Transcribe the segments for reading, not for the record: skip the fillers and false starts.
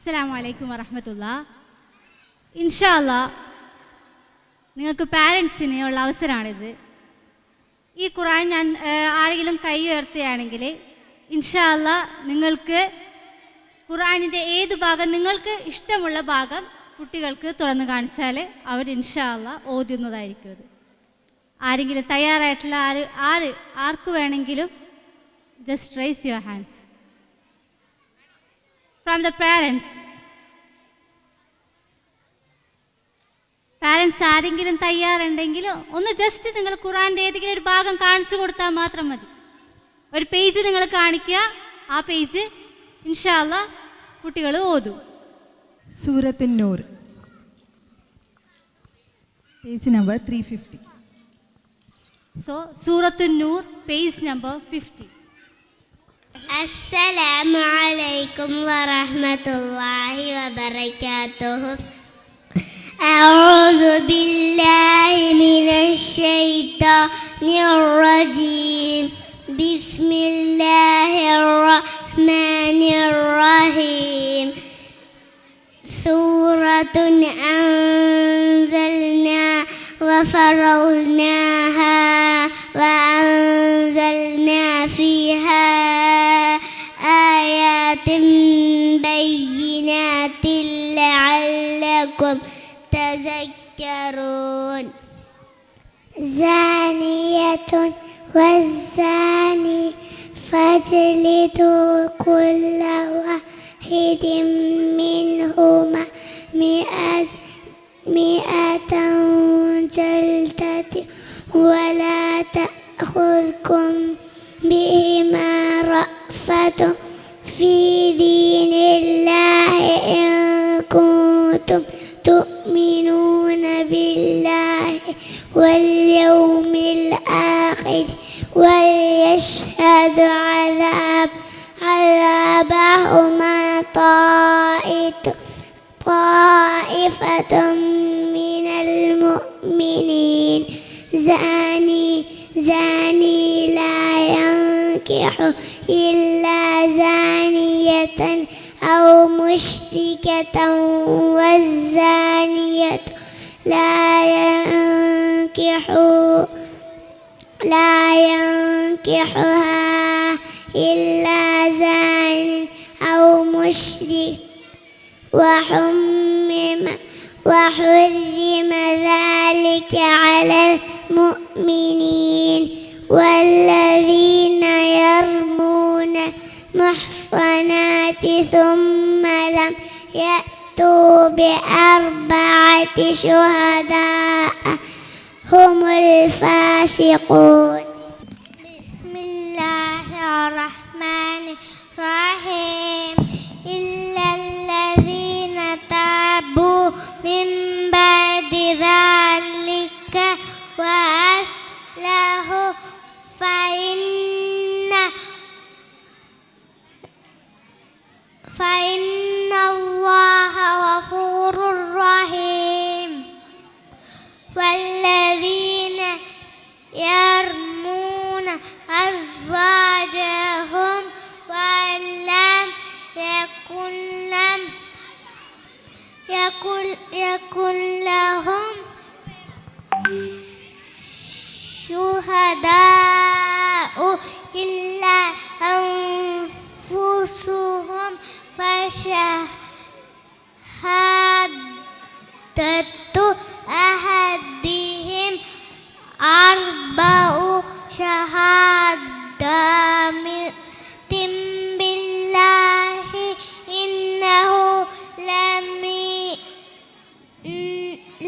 അസ്സലാമു അലൈക്കും വറഹ്മത്തുള്ളാഹി. ഇൻഷാ അല്ലാഹ് നിങ്ങൾക്ക് പാരൻസിന് ഉള്ള അവസരമാണിത്. ഈ ഖുർആൻ ഞാൻ ആരെങ്കിലും കൈ ഉയർത്തുകയാണെങ്കിൽ ഇൻഷാ അല്ലാഹ് നിങ്ങൾക്ക് ഖുർആനിൻ്റെ ഏത് ഭാഗം നിങ്ങൾക്ക് ഇഷ്ടമുള്ള ഭാഗം കുട്ടികൾക്ക് തുറന്നു കാണിച്ചാൽ അവർ ഇൻഷാ അല്ലാഹ് ഓതുന്നതായിരിക്കും. അത് ആരെങ്കിലും തയ്യാറായിട്ടുള്ള ആർക്ക് വേണമെങ്കിലും just raise your hands from the parents. Parents ആരെങ്കിലും തയ്യാറുണ്ടെങ്കിൽ ഒന്ന് ജസ്റ്റ് നിങ്ങൾ ഖുർആൻ്റെ ഏതെങ്കിലും ഒരു ഭാഗം കാണിച്ചു കൊടുത്താൽ മാത്രം മതി. ഒരു പേജ് നിങ്ങൾ കാണിക്കുക, ആ പേജ് ഇൻഷാ അല്ലാഹ് കുട്ടികൾ ഓതും. സൂറത്തുൻ നൂർ, പേജ് നമ്പർ 350. സോ സൂറത്തുൻ നൂർ, പേജ് നമ്പർ 50. അസ്സലാമു അലൈക്കും വറഹ്മത്തുള്ളാഹി വബറകാതുഹു. അഊദു ബില്ലാഹി മിനശ് ശൈത്വാനിർ റജീം. ബിസ്മില്ലാഹിർ റഹ്മാനിർ റഹീം. സൂറത്തുൻ അൻസൽനാ വഫറദ്നാഹാ വഅൻസൽനാ ഫീഹാ ആയാതിൻ ബയ്യിനാതിൻ ലഅല്ലകും തദക്കറൂൻ. സാനിയത്തുൻ വസ്സാനി ഫജ്ലിദൂ കുല്ല വാഹിദിൻ മിൻഹുമാ മിഅതൻ ജൽദത്തിൻ വലാ തഅഖുദ്കും ബിഹിമാ റഅഫത്തുൻ ഫീ ദീനില്ലാഹി ഇൻ കുൻതും തുഅ്മിനൂന ബില്ലാഹി വൽ യൗമിൽ ആഖിർ വയശ്ഹദു അദാബഹുമാ طائفة من المؤمنين. زاني لا ينكح إلا زانية أو مشركة والزانية لا ينكحها إلا زان أو مشرك وحرم ذلك على المؤمنين. والذين يرمون المحصنات ثم لم يأتوا بأربعة شهداء هم الفاسقون. بسم الله الرحمن الرحيم. إلا الذين تابوا من بعد ذلك وأصلحوا فإن الله غفور رحيم. والذين يرمون أزواجهم ولم يكن لهم شهداء إلا أنفسهم فشهادة أحدهم أربع شهادات بالله إنه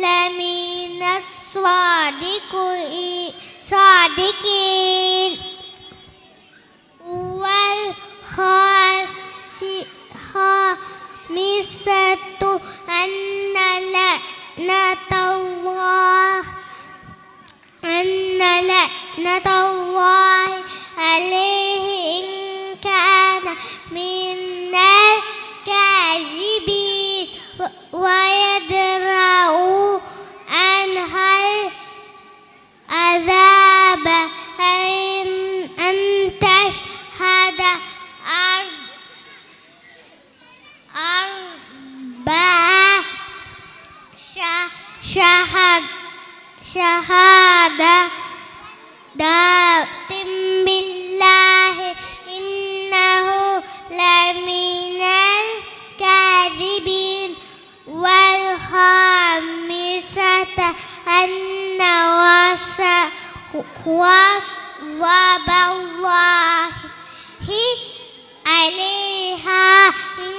لمن الصادقين. والخامسة أن لعنة الله عليه إن كان من الكاذبين ويدرأوا عنها العذاب أن تشهد الشهادة داقم بالله إنه لمن الكاذبين والخامسة أن وصب الله عليها إن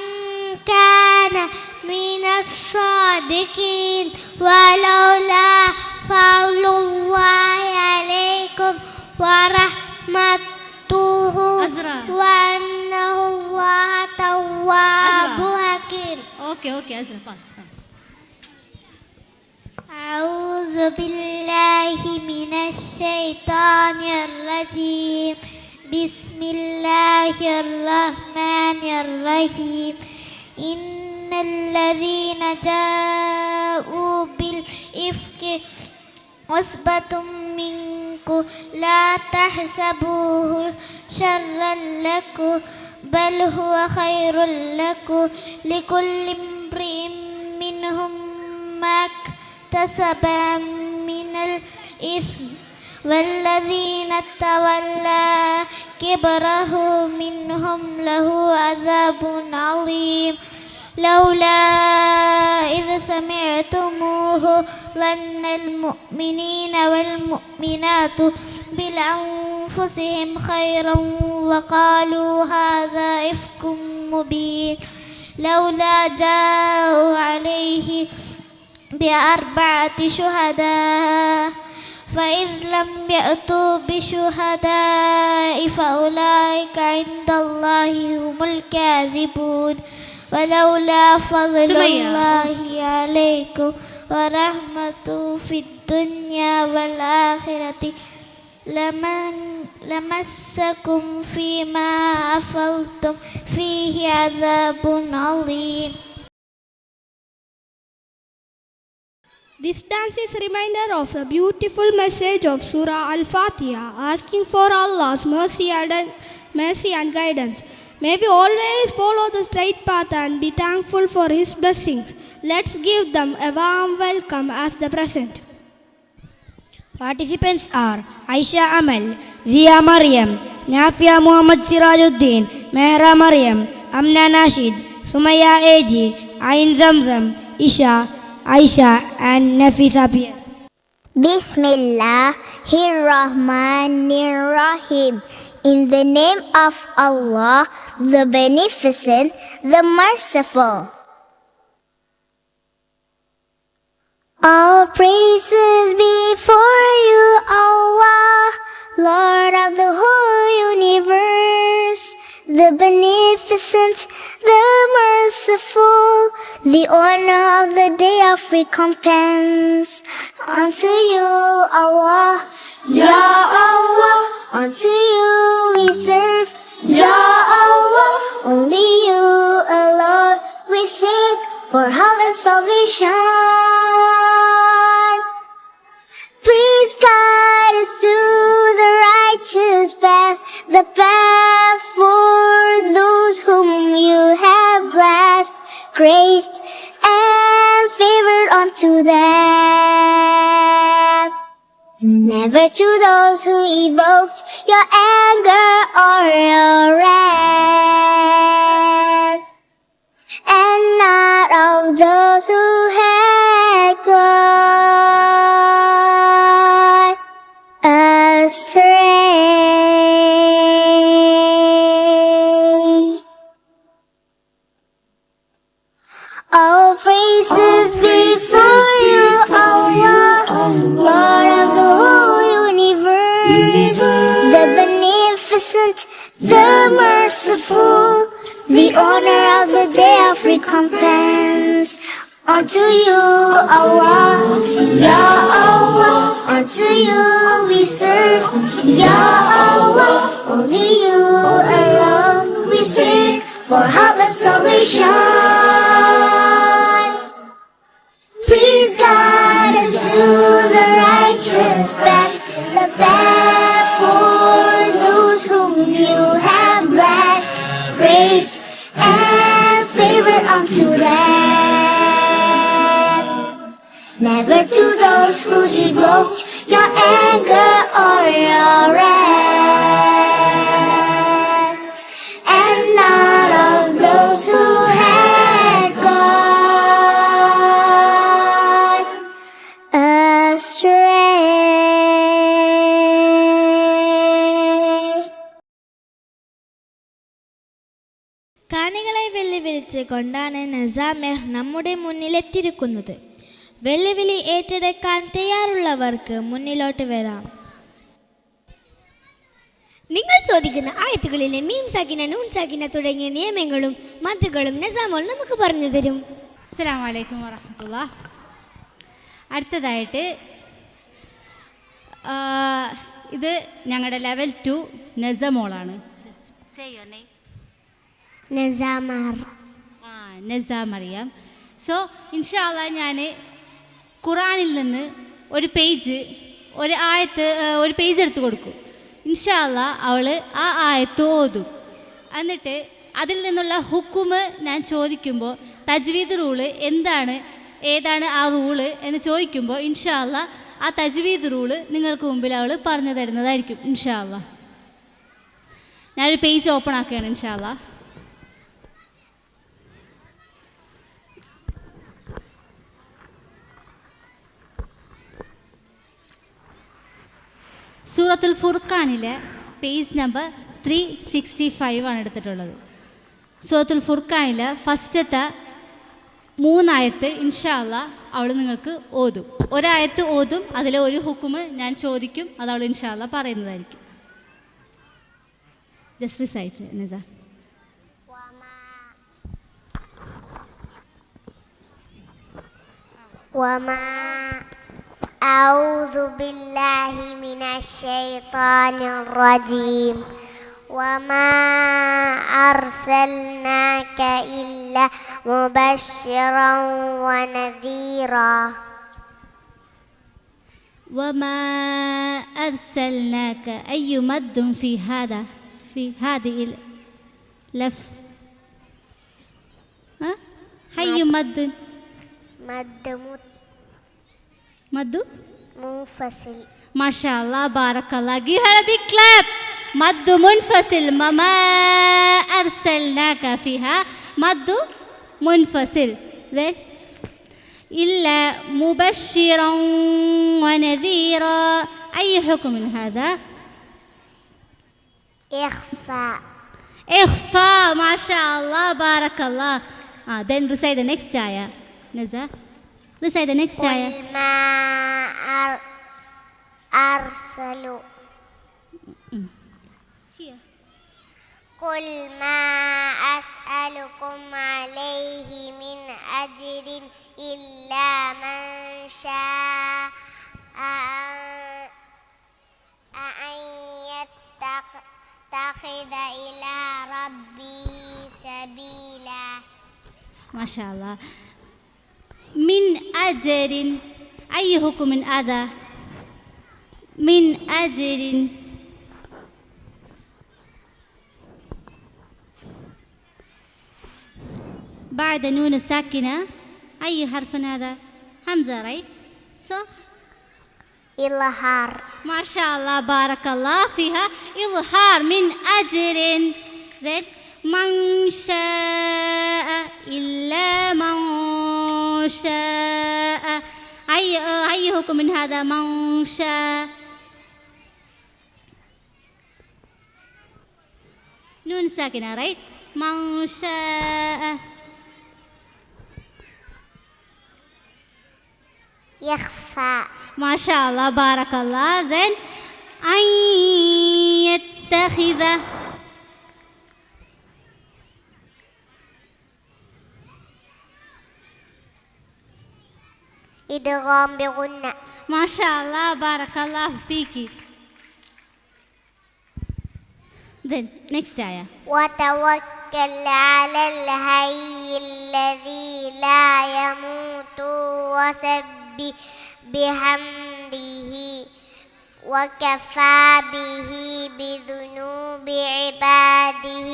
كان من الصادقين ولولا فضل الله عليكم ورحمته أزرع. وأنه الله تواب حكيم. Okay, Azra, fast. أعوذ بالله من الشيطان الرجيم. بسم الله الرحمن الرحيم. إن الذين جاءوا بالإفك عصبة منكم لا تحسبوه شرا لكم بل هو خير لكم لكل امرئ منهم ما اكتسب من الإثم والذين تولى كبره منهم له عذاب عظيم. لولا إذ سمعتموه ظن المؤمنين والمؤمنات بأنفسهم خيرا وقالوا هذا إفك مبين. لولا جاءوا عليه بأربعة شهداء فإذ لم يأتوا بشهداء فأولئك عند الله هم الكاذبون. ولولا فضل الله عليكم ورحمته في الدنيا والآخرة لمسكم فيما أفضتم فيه عذاب عظيم. This dance is a reminder of the beautiful message of Surah Al-Fatiha, asking for Allah's mercy and guidance. May we always follow the straight path and be thankful for His blessings. Let's give them a warm welcome as the present. Participants are Aisha Amal, Zia Maryam, Nafia Muhammad Sirajuddin, Mehra Maryam, Amna Nashid, Sumaya Eji, Ain Zamzam, Isha, Aisha and Nafisa Pia. Bismillahirrahmanirrahim. In the name of Allah, the Beneficent, the Merciful. All praises before you, Allah, Lord of the whole universe, the Beneficent, the Merciful, the honor of the day of recompense. Unto you, Allah, Ya Allah, unto you we serve, Ya Allah, only you alone we seek for help and salvation. Please guide us to the righteous path, the path for those whom you have blessed, graced, and favored unto them. Never to those who evoked your anger or your wrath, and not of those who had gone astray. All praises before you, Allah, Lord of the whole universe, the Beneficent, the Merciful, the honor of the day of recompense. Unto you, Allah, Ya Allah, unto you we serve, Ya Allah, only you alone we seek for help and salvation. Please guide us to the righteous path, the path for those whom you have blessed, graced, and favored unto them. Never Never to those who evoked your anger or your wrath, and not of those who had gone astray. കാണികളെ വെല്ലുവിളിച്ച് കൊണ്ടാണ് നസാമെഹ് നമ്മുടെ മുന്നിലെത്തിയിരിക്കുന്നത്. വെല്ലുവിളി ഏറ്റെടുക്കാൻ തയ്യാറുള്ളവർക്ക് മുന്നിലോട്ട് വരാം. നിങ്ങൾ ചോദിക്കുന്ന ആയത്തുകളിലെ മീം സാക്കിന, നൂൻ സാക്കിന തുടങ്ങിയ നിയമങ്ങളും മദ്ദുകളും നസാമോൾ നമുക്ക് പറഞ്ഞു തരും. അസ്സലാമു അലൈക്കും വറഹ്മത്തുള്ളാഹ്. അടുത്തതായിട്ട് ഇത് ഞങ്ങളുടെ ലെവൽ 2 നസമോളാണ്. നസാമറിയാം. സോ ഇൻഷാ അല്ലാഹ് ഞാൻ ഖുറാനിൽ നിന്ന് ഒരു പേജ് എടുത്ത് കൊടുക്കും. ഇൻഷാ അല്ലാഹ് അവൾ ആ ആയത്ത് ഓതും. എന്നിട്ട് അതിൽ നിന്നുള്ള ഹുക്കുമ് ഞാൻ ചോദിക്കുമ്പോൾ തജ്വീദ് റൂള് ഏതാണ് ആ റൂള് എന്ന് ചോദിക്കുമ്പോൾ ഇൻഷാ അല്ലാഹ് ആ തജ്വീദ് റൂള് നിങ്ങൾക്ക് മുമ്പിൽ അവൾ പറഞ്ഞു തരുന്നതായിരിക്കും ഇൻഷാ അല്ലാഹ്. ഞാനൊരു പേജ് ഓപ്പൺ ആക്കുകയാണ് ഇൻഷാ അല്ലാഹ്. സൂറത്തുൽ ഫുർഖാനിലെ പേജ് നമ്പർ 365 ആണ് എടുത്തിട്ടുള്ളത്. സൂറത്തുൽ ഫുർഖാനിലെ ഫസ്റ്റത്തെ 3 ആയത്ത് ഇൻഷാ അല്ലാഹ് അവൾ നിങ്ങൾക്ക് ഓതും. ഒരായത്ത് ഓതും, അതിലെ ഒരു ഹുക്കുമ് ഞാൻ ചോദിക്കും, അത് അവൾ ഇൻഷാ അല്ലാഹ് പറയുന്നതായിരിക്കും. ജസ്റ്റ് റിസൈറ്റ് നസാ. أعوذ بالله من الشيطان الرجيم وما أرسلناك إلا مبشرا ونذيرا وما أرسلناك أي مد في هذه اللفظ أي مد منفصل. ما شاء الله بارك الله. give her a big clap. مد منفصل. ما أرسلناك فيها مد منفصل. then إلا مبشرا ونذيرا أي حكم من هذا؟ إخفاء. ما شاء الله بارك الله. then recite the next ayah. Naza, recite the next ayah. قل ما أرسل قل ما أسألكم عليه من أجر إلا من شاء أن يتخذ إلى ربه سبيلا. ما شاء الله. من أجر أي حكم من هذا؟ من أجر بعد نون ساكنة أي حرف هذا؟ همزة right? so إظهار. ما شاء الله بارك الله فيها. إظهار. من أجر then من شاء إلا من شاء أي حكم من هذا؟ من شاء نون ساكنة right? من شاء يخفى. ما شاء الله بارك الله. then أن يتخذ إدغام بغنة. ما شاء الله بارك الله فيك. then next ayah. وتوكل على الحي الذي لا يموت وسبح بحمده وكفى به بذنوب عباده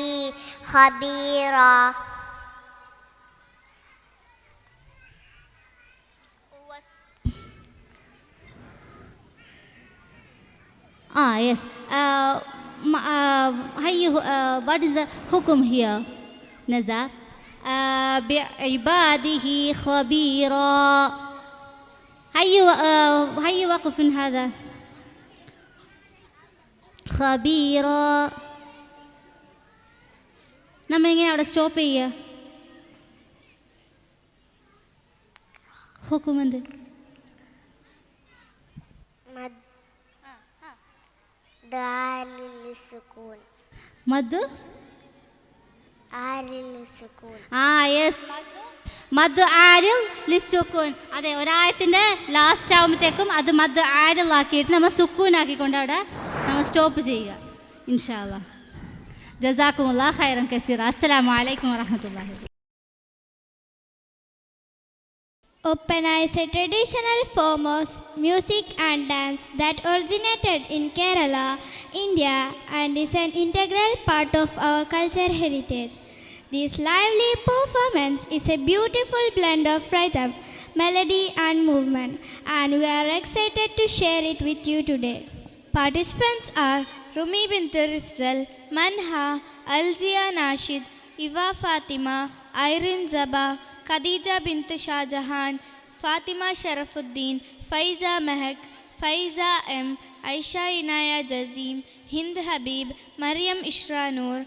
خبيرا. Yes. What is the hukum here, Naza? بعباده خبيرا. هيا وقف هذا خبيرا. നമ്മൾ എങ്ങനെ അവിടെ stop ചെയ്യുക? ഹുക്കും എന്ത്? മദ് yes, മദ് ആരിൽ ലിസുക്കൂൻ. അതെ, ഒരായത്തിൻ്റെ last ആകുമ്പോഴത്തേക്കും അത് മദ് ആരിൽ ആക്കിയിട്ട് നമ്മൾ സുക്കൂൻ ആക്കിക്കൊണ്ട് അവിടെ നമ്മൾ സ്റ്റോപ്പ് ചെയ്യുക. ഇൻഷാ അല്ലാഹ്. ജസാക്കുമുല്ലാഹ് ഖൈറൻ കസീറ. അസ്സലാമു അലൈക്കും വറഹ്മത്തുള്ളാഹി. Oppana is a traditional form of music and dance that originated in Kerala, India, and is an integral part of our cultural heritage. This lively performance is a beautiful blend of rhythm, melody, and movement, and we are excited to share it with you today. Participants are Rumi bint Rifzal, Manha, Alzia Nashid, Iva Fatima, Irene Zaba, Khadija bint Shahjahan, Fatima Sharafuddin, Faiza Mehak, Faiza M, Aisha Inaya Jazim, Hind Habib, Maryam Ishra Noor,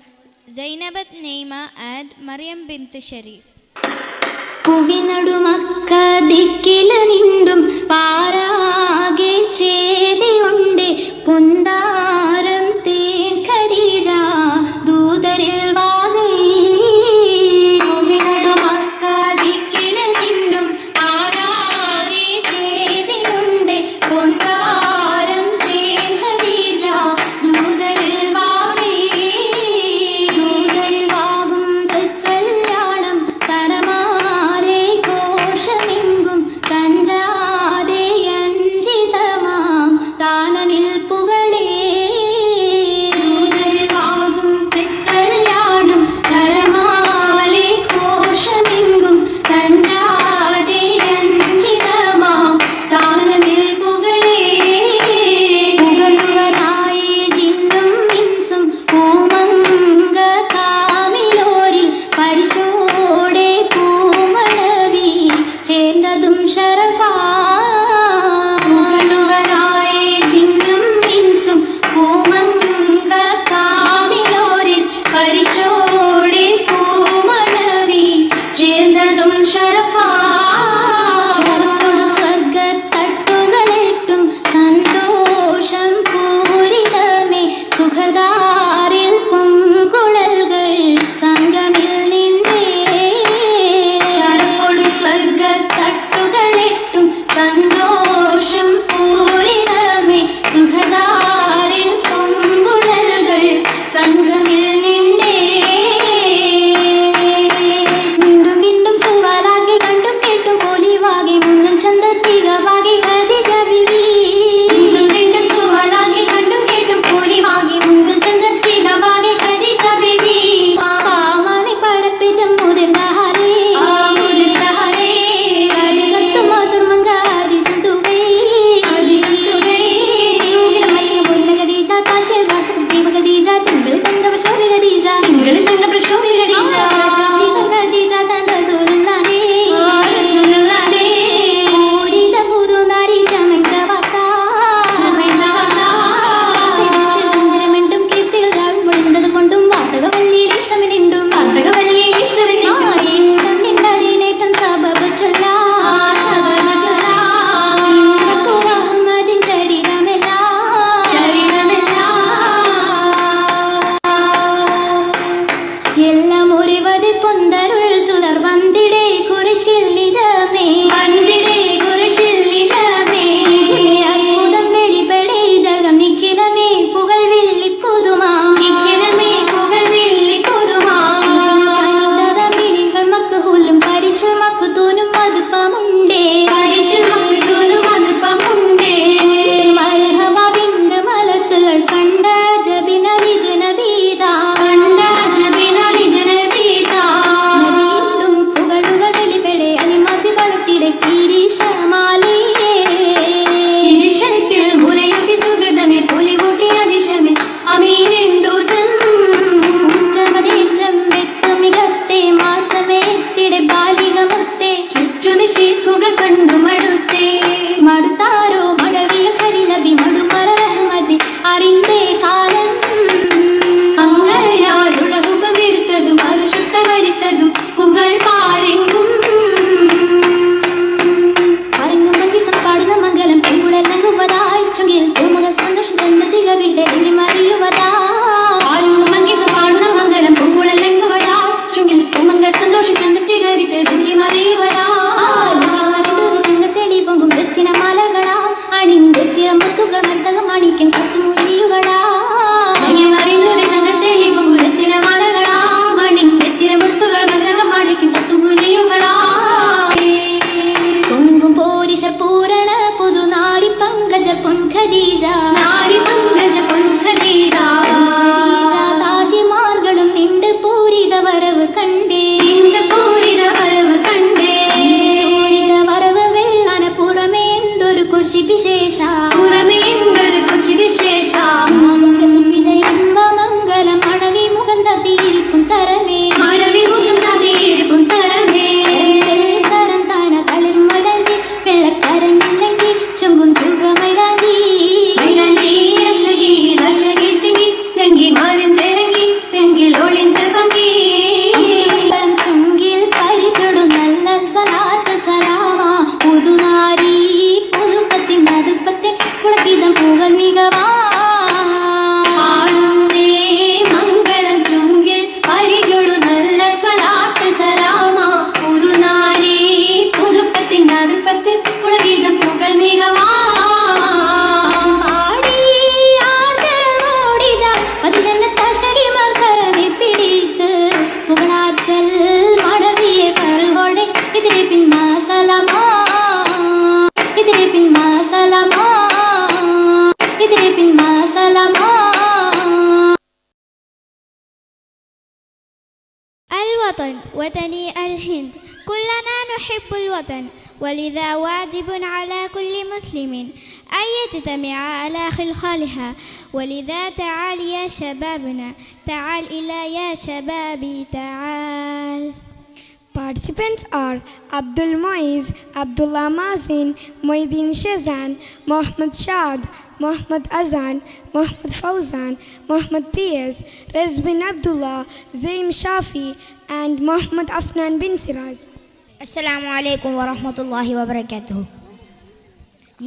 Zainabat Neima, and Maryam bint Sharif. കുവിനടുമക്ക ദിക്കില നിണ്ടും പാരാകെ ചേതിയുണ്ട് പൊന്താരം തേൻ ഖരീജ ദൂതരിൽ വാകൈ. കുവിനടുമക്ക ദിക്കില നിണ്ടും പാരാകെ ചേതിയുണ്ട് പൊന്താരം തേൻ ഖരീജ ദൂതരിൽ വാകൈ. ദൂതരിൽ വാകും കല്യാണം തരമാ ഘോഷമെങ്കും തഞ്ചാതെ അഞ്ചിതമാം താനനിൽ പുകളേ. ദൂതരിവാകും കല്യാണം തരമാലെ ഘോഷമെങ്കും തഞ്ചാതെ അഞ്ചിതമാം താനനിൽ പുകളേ. പുകളുവനായി ജിന്നും ഇൻസും പൂമങ്ക കാമിലോരിൽ പരിശോടെ പൂമളവി ചേർന്നതും ഷറഫാ. പുകളുവനായി ജിന്നും ഇൻസും പൂമങ്ക കാമിലോരിൽ പരിശോടെ പൂമളവി ചേർന്നതും ഷറഫാ. ഷറഫുള്ള സ്വർഗത്തട്ടുകളെട്ടും സന്തോഷം പൂരിതമേ സുഖദാരിൽ പൊങ്കുഴൽകൾ സംഗമിൽ നിന്നേ. ഷറഫുള്ള സ്വർഗത്തട്ടുകളെട്ടും സന്തോഷം പൂരിതമേ സുഖദാരിൽ പൊങ്കുഴൽകൾ സംഗമിൽ നിന്നേ. വീണ്ടും വീണ്ടും സുവാലാകെ കണ്ടും കേട്ടും പോലിവാകെ മുന്നും ചന്തത്തികവാകെ ഖദീജ ബിബി. വീണ്ടും വീണ്ടും സുവാലാകെ കണ്ടും കേട്ടും പോലിവാകെ മുന്നും ചന്തത്തികവാകെ ഖദീജ ബിബി. പാമാനെ പടപ്പിച്ചം മുതിർന്ന ഹരേ കരുകത്തു മാതൃമങ്ക അതിശന്തുകൈ. ൂകിലമല്ലിക പൊന്ന ഖദീജ താശിൽ വാസകം ദീപ ഖദീജ തിങ്കളിൽ തങ്ക പ്രശോഭി ഖദീജ തിങ്കളിൽ തങ്ക പ്രശോഭി ഖദീജ ശോഭിക ഖദീജ തൻ റസൂലുള്ളാഹി പൂരിത പുതുനാരി ചമയ്ത വാർത്ത സുന്ദരമെണ്ടും കീർത്തികൾ രാവിൽ പൊളിന്തത് കൊണ്ടും വാർത്തകവല്ലിയിൽ ഇഷ്ടമിനിണ്ടും ഇഷ്ടം നിണ്ടതിനേറ്റം സബബ് ചൊല്ലാം അഹമ്മദിൻ എല്ലാം ഒരുവതി പൊന്തരുൾ സുതർ വന്തിടേ കുരിശിൽ നിജമേ അത്ഭുതം വെളിപ്പെടേ ജഗം നിഖിലമേ പുകൾ വില്ലി പുതുമാ മിനികൾ മക്ക് ഹുല്ലും പരിശു മക്ക് തൂനും മതുപ്പമുണ്ടേ മർഹബിന്റെ മലക്കുകൾ കണ്ട ജബിനലിദ് നബീദാ. നദിയിലും പുകളുകൾ വെളിപ്പെടെ അലിമ കണ്ടേ പൂരിത വരവ് കണ്ടേ പൂരിത വരവ് വെള്ളാന പുറമേ എന്തൊരു കൊശി വിശേഷ പുറമേ എന്തൊരു കൊശി വിശേഷ പ്രസിപ്പിത ഇമ്പ മംഗല മഴവി മുഖം തതിയിരിക്കും തരമേ മഴവി മുഖം തതിയിരിക്കും തരമേ തരം താന കളിർ മലഞ്ചി വെള്ളക്കരങ്ങില്ലെങ്കിൽ ചൊങ്കും തുക മൈലാഞ്ചി മൈലാഞ്ചി രശകി രശകി തിങ്ങി രംഗി മാറിൻ തെരങ്ങി രംഗിൽ ഒളിന്ത ഭംഗി ചുങ്കിൽ പരിചൊടു നല്ല സ്വലാത്ത് സലാമ പുതുനാരി പുതുക്കത്തിൻ മധുപ്പത്തെ കുളക്കിതം പൂകൾ മികവാ മംഗളം ചുങ്കിൽ പരിചൊടു നല്ല സ്വലാത്ത് സലാമ പുതുനാരി പുതുക്കത്തിൻ മധുപ്പത്തെ കുളകിതം പൂകൾ മികവാ الوطن وطني الهند كلنا نحب الوطن ولذا واجب على كل مسلم أن يجتمع على خلخالها ولذا تعال يا شبابنا تعال إلى يا شبابي تعال. Participants are Abdul Moiz, Abdullah Mazin, Moidin Shazan, Mohammad Shad, Mohammad Azan, Mohammad Fauzan, Mohammad P.S., Rezbin Abdullah, Zaim Shafi, and Mohammad Afnan bin Siraj. Assalamu alaikum wa rahmatullahi wa barakatuh.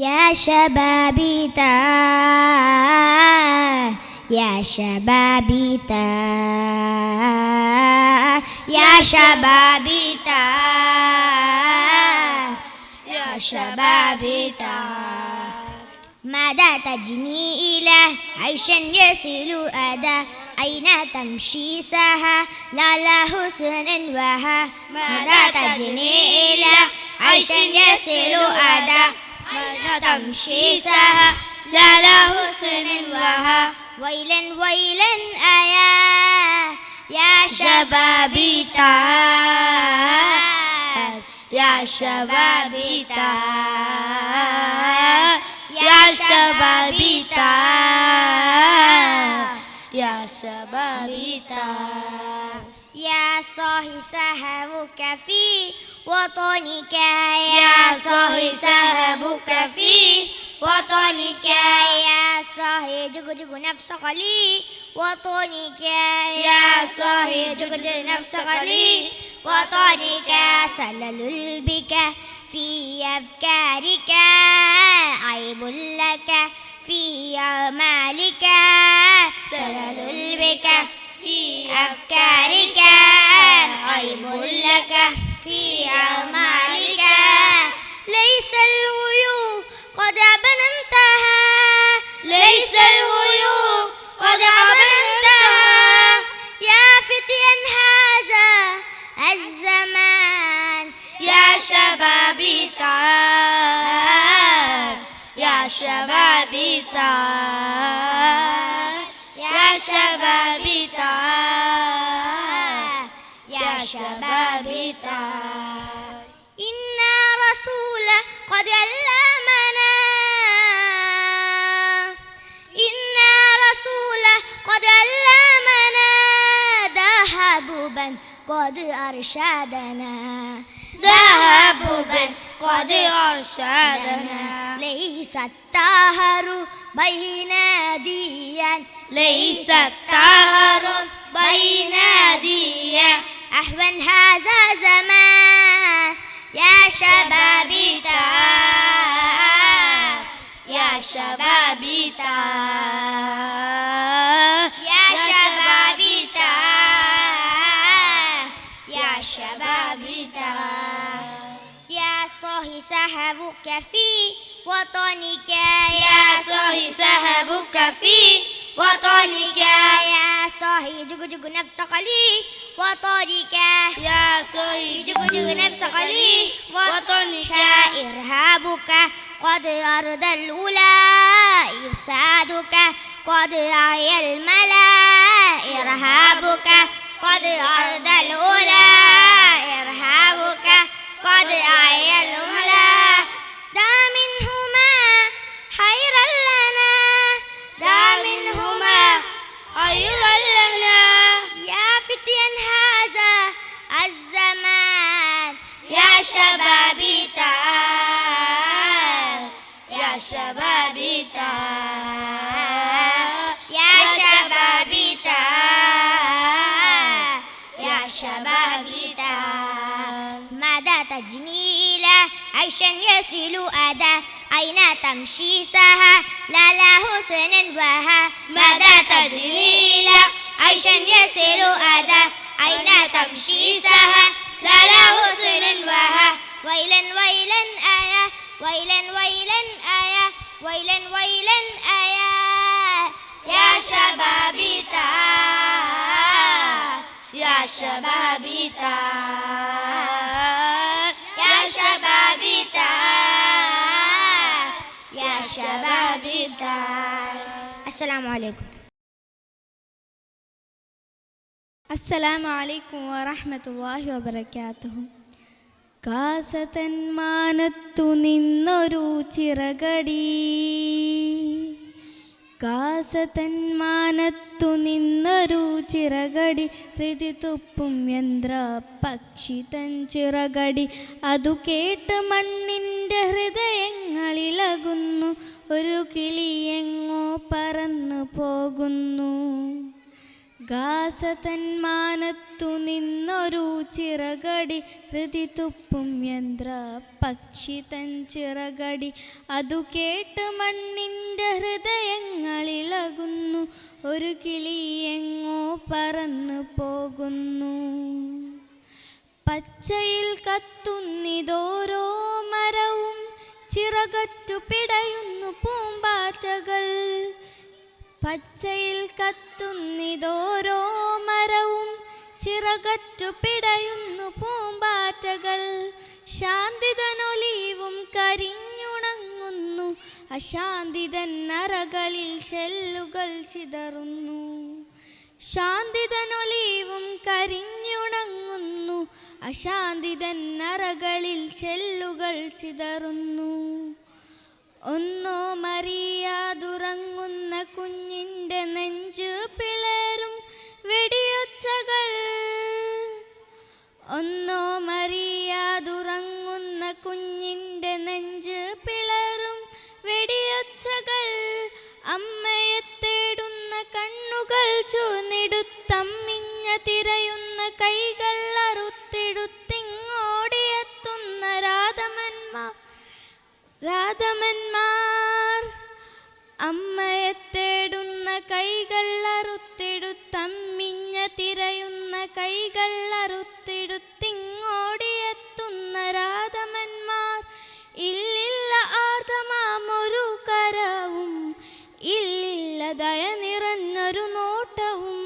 Ya shababi ta'al, ya shababi ta'al, ya shababi ta'al, ya shababi ta'al. ماذا تجني إلى عيشا يصل أدا أين تمشي سها لا لا حسن وها ماذا تجني إلى عيشا يصل أدا أين تمشي سها لا لا حسن وها ويلا ويلا أيا يا شبابي تعال يا شبابي تعال يا شبابي تعال يا شبابي تعال يا صاحي سهبك في وطنك يا صاحي سهبك في وطنك يا صاحي جگ جگ نفسك لي وطنك يا صاحي جگ جگ نفسك لي وطنك سلل بك في أفكارك عيب لك في أعمالك سلل بك في أفكارك عيب لك في أعمالك ليس الغيوب قد أبننتها ليس الغيوب قد أبننتها يا فتيا هذا الزمان يا شبابي تعال يا شبابي تعال يا شبابي تعال يا شبابي تعال إن رسول قد علمنا إن رسول قد علمنا ذهبا قد أرشدنا ذهبا قد أرشدنا ليس الطهر بين ديا ليس الطهر بين ديا أحوان هذا زمان يا شبابي تعال يا شبابي تعال يا شبابي تعال يا شبابي تعال يا صاحي سهبك في وطنك يا صاحي سهبك في وطنك يا صاحي جگ جگ نفسك لي وطنك يا صاحي جگ جگ نفسك لي وطنك إرهابك قد أرضى الأولى إفسادك قد أعيا الملا إرهابك قد أرضى الأولى شبابيتا يا شبابيتا يا شبابيتا ماذا تجني لا عيشا يسيل أدا أين تمشي سها لا لا حسن وها ماذا تجني لا عيشا يسيل أدا أين تمشي سها لا لا حسن وها ويلا ويلا آية ويلا ويلا آية ويلا ويلا آية يا شبابيتا يا شبابيتا يا شبابيتا يا شبابيتا. السلام عليكم. السلام عليكم ورحمة الله وبركاته. കാസതൻ മാനത്തു നിന്നൊരു ചിറകടി കാസതൻ മാനത്തു നിന്നൊരു ചിറകടി ഹൃദി തുപ്പും യന്ത്ര പക്ഷി തൻ ചിറകടി അതു കേട്ട് മണ്ണിൻ്റെ ഹൃദയങ്ങളിളകുന്നു ഒരു കിളിയെങ്ങോ പറന്നു പോകുന്നു ഗാസതൻ മാനത്തു നിന്നൊരു ചിറകടി ഹൃദി തുപ്പും യന്ത്ര പക്ഷി തൻ ചിറകടി അതു കേട്ട് മണ്ണിൻ്റെ ഹൃദയങ്ങളിളകുന്നു ഒരു കിളിയെങ്ങോ പറന്നു പോകുന്നു പച്ചയിൽ കത്തുന്നിതോരോ മരവും ചിറകറ്റു പിടയുന്നു പൂമ്പാറ്റകൾ പച്ചയിൽ കത്തുന്നിതോരോ മരവും ചിറകറ്റു പിടയുന്നു പൂമ്പാറ്റകൾ ശാന്തിതനൊലീവും കരിഞ്ഞുണങ്ങുന്നു അശാന്തിതൻ അറകളിൽ ഷെല്ലുകൾ ചിതറുന്നു ശാന്തിതനൊലീവും കരിഞ്ഞുണങ്ങുന്നു അശാന്തിതൻ അറകളിൽ ഷെല്ലുകൾ ചിതറുന്നു ഒന്നോ മറിയാതുറങ്ങുന്ന കുഞ്ഞിൻ്റെ നെഞ്ചു പിളരും വെടിയൊച്ചകൾ ഒന്നോ മറിയാതുറങ്ങുന്ന കുഞ്ഞിൻ്റെ നെഞ്ചു പിളരും വെടിയൊച്ചകൾ അമ്മയെ തേടുന്ന കണ്ണുകൾ ചുവന്നിടുത്തമ്മിഞ്ഞ തിരയുന്ന കൈകൾ അറുത്തിടുത്തിങ്ങോടിയെത്തുന്ന രാധമന്മാർ അമ്മയെ തേടുന്ന കൈകൾ അറുത്തിടുത്തമ്മിഞ്ഞ തിരയുന്ന കൈകൾ അറുത്തിടുത്തിങ്ങോടിയെത്തുന്ന രാധമന്മാർ ഇല്ലില്ല ആർദ്രമാമൊരു കരവും ഇല്ലില്ല ദയ നിറഞ്ഞൊരു നോട്ടവും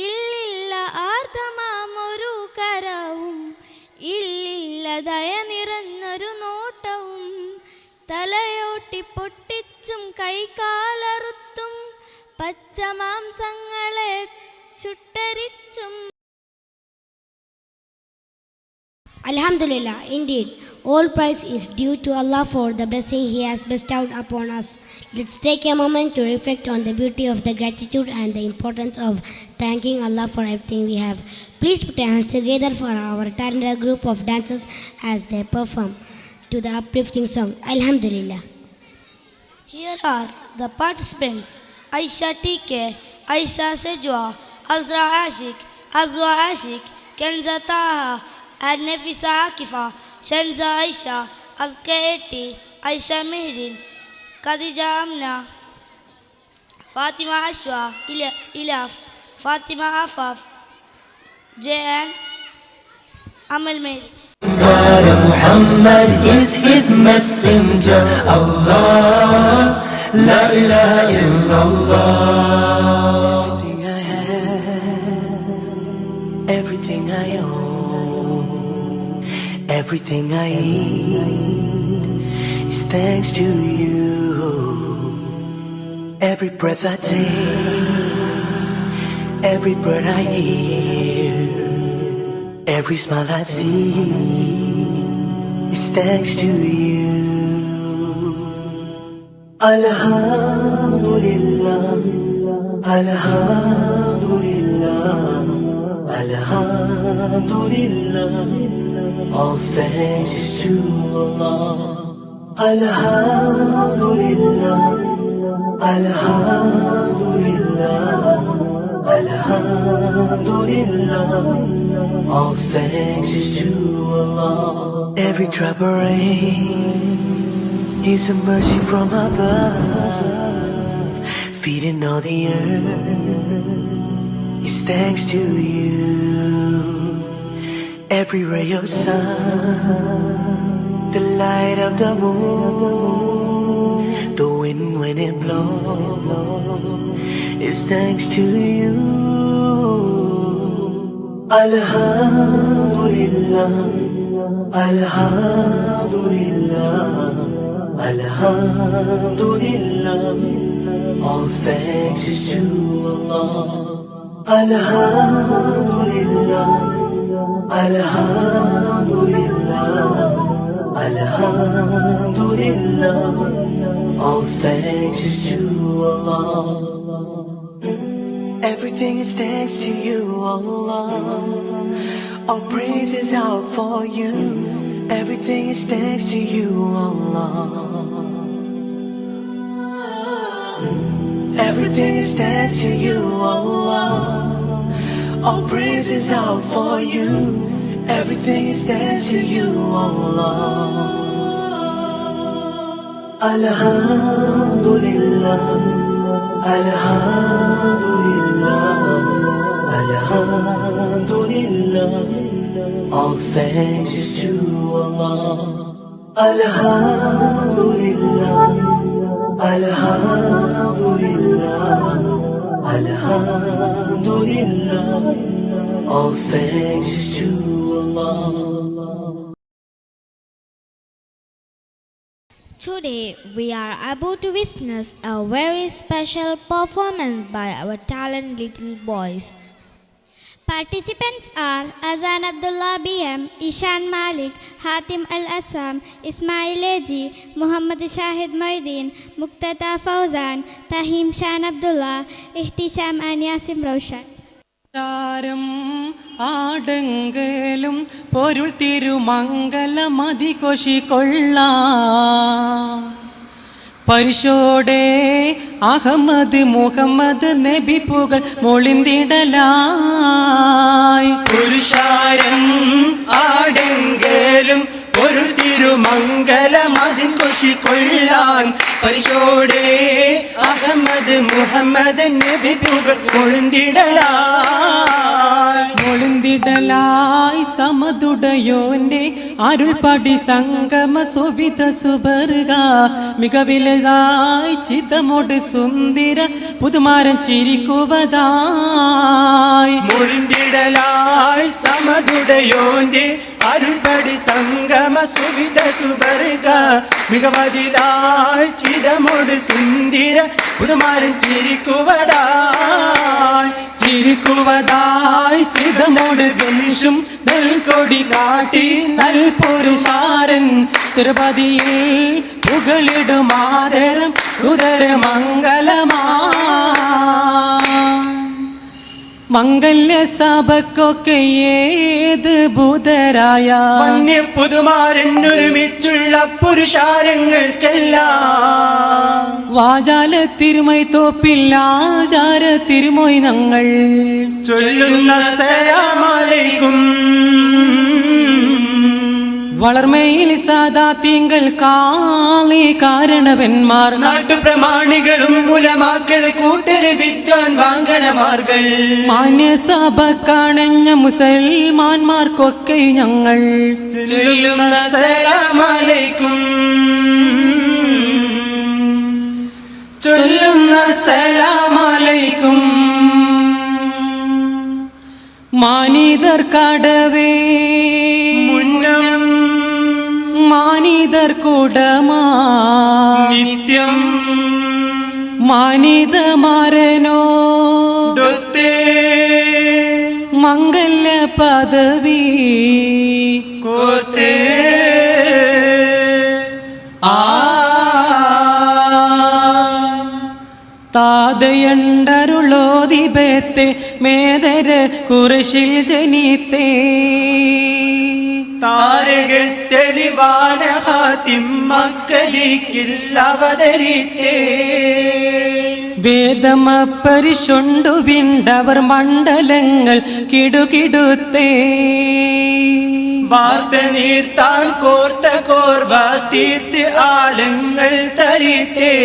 ഇല്ലില്ല ആർദ്രമാമൊരു കരവും ഇല്ലില്ല ദയ നിറഞ്ഞൊരു നോട്ടവും തലയോട്ടി പൊട്ടിച്ചും കൈകാലറുത്തും പച്ചമാംസങ്ങളെ ചുട്ടരിച്ചും. Alhamdulillah, indeed, all praise is due to Allah for the blessing He has bestowed upon us. Let's take a moment to reflect on the beauty of the gratitude and the importance of thanking Allah for everything we have. Please put your hands together for our talented group of dancers as they perform to the uplifting song, Alhamdulillah. Here are the participants: Aisha TK, Aisha Sejwa, Azra Ashik, Azwa Ashik, Kenza Taha, and Nefisa Akifa, Shenza Aisha, Azka Eti, Aisha Mehrin, Khadija Amna, Fatima Ashwa, Ilaf, Fatima Afaf, JN, Amal Meri. Muhammad is his messenger. Allah, la ilaha illallah. Everything I have, everything I own, everything I eat is thanks to you. Every breath I take, every bird I hear, every smile I see is thanks to you. Alhamdulillah, Alhamdulillah, Alhamdulillah. All thanks is to Allah. Alhamdulillah, Alhamdulillah, Alhamdulillah. All thanks is to Allah. Every drop of rain is a mercy from above, feeding all the earth is thanks to you. Every ray of sun, the light of the moon, the wind when it blows, is thanks to you. Alhamdulillah, Alhamdulillah, Alhamdulillah. All thanks is to Allah. Alhamdulillah, Alhamdulillah, Alhamdulillah. All thanks is to Allah. Everything is thanks to you, Allah. All praises out for you. Everything is thanks to you, Allah. Everything is thanks to you, Allah. All praises out for you. Everything is thanks to you, Allah. Alhamdulillah, Alhamdulillah, Alhamdulillah. All thanks is to Allah. Alhamdulillah, Alhamdulillah, Alhamdulillah. All thanks is to Allah. Today we are about to witness a very special performance by our talented little boys. Participants are Azan Abdullah BM, Ishan Malik, Hatim Al-Assam, Ismail Eji, Muhammad Shahid Moideen, Muqtada Fauzan, Tahim Shan Abdullah, Ihtisham and Yasim Roshan. ആടെങ്കിലും പൊരുൾ തിരുമംഗലമതി കൊഷിക്കൊള്ള പരിശോടെ അഹമ്മദ് മുഹമ്മദ് നബി പുകൾ മൊളിന്തിടലായി പുരുഷാരം ആടെങ്കിലും പൊരുൾ തിരുമംഗലമതി കൊഷിക്കൊള്ളാൻ പരിശോടെ അഹമ്മദ് മുഹമ്മദ് നബി പുകൾ മൊളിന്തിടലായി സമതുടയോന്റെ അരുൾപടി സംഗമ സുവിധ സുബർഗ മികവിലതായി ചിതമോട് സുന്ദര പുതുമാരൻ ചിരിക്കുവതായി മൊളിന്തിടലായി സമതുടയോന്റെ അരുൾപടി സംഗമ സുവിധ സുബർഗ മികവതിലായി ചിതമോട് സുന്ദര പുതുമാരൻ ചിരിക്കുവതായി ചിതമോട് ജംഷും നെൽക്കൊടി കാട്ടി നൽപുരുഷാരൻ ചെറുപതിയിൽ പുകളിടുമാതരം ഉദരമംഗലമാ മംഗല്യ സഭക്കൊക്കെ ഏത് ബുധരായ പുതുമാരൻ ഒരുമിച്ചുള്ള പുരുഷാരങ്ങൾക്കെല്ലാം വാചാല തിരുമൈ തോപ്പില്ലാചാര തിരുമൊയ്നങ്ങൾ ചൊല്ലുന്ന സലാമലൈക്കും വളർമയിൽ സാദാ തിങ്കൾ കാളി കാരണവന്മാർ നാട്ടുപ്രമാണികളും ഉലമാക്കൾ കൂട്ടര് വിദ്വാൻ വാങ്കണമാർകൾ മാന്യസഭ കാണഞ്ഞ മുസൽമാന്മാർക്കൊക്കെ ഞങ്ങൾ ചൊല്ലുന്ന സലാമലൈക്കും ചൊല്ലുന്ന സലാമലൈക്കും മാനിതർ കടവേ മുന്നം മാനിതർ കുടമാ നിത്യം മാനിതമാരനോ മംഗല്യ പദവി കോർത്തേ താതയണ്ടരുളോദിബത്തെ മേദര കുറശിൽ ജനിത്തേ താരകത്തെളിവാന ഹാത്തിം മക്കളിക്കിൽ അവതരിത്തേ വേദമപ്പരിശൊണ്ടു വിണ്ടവർ മണ്ഡലങ്ങൾ കിടുകിടുത്തേ വാർത്ത നീർത്താൻ കോർത്ത കോർവ തീർത്ത് ആലങ്ങൾ തരിത്തേ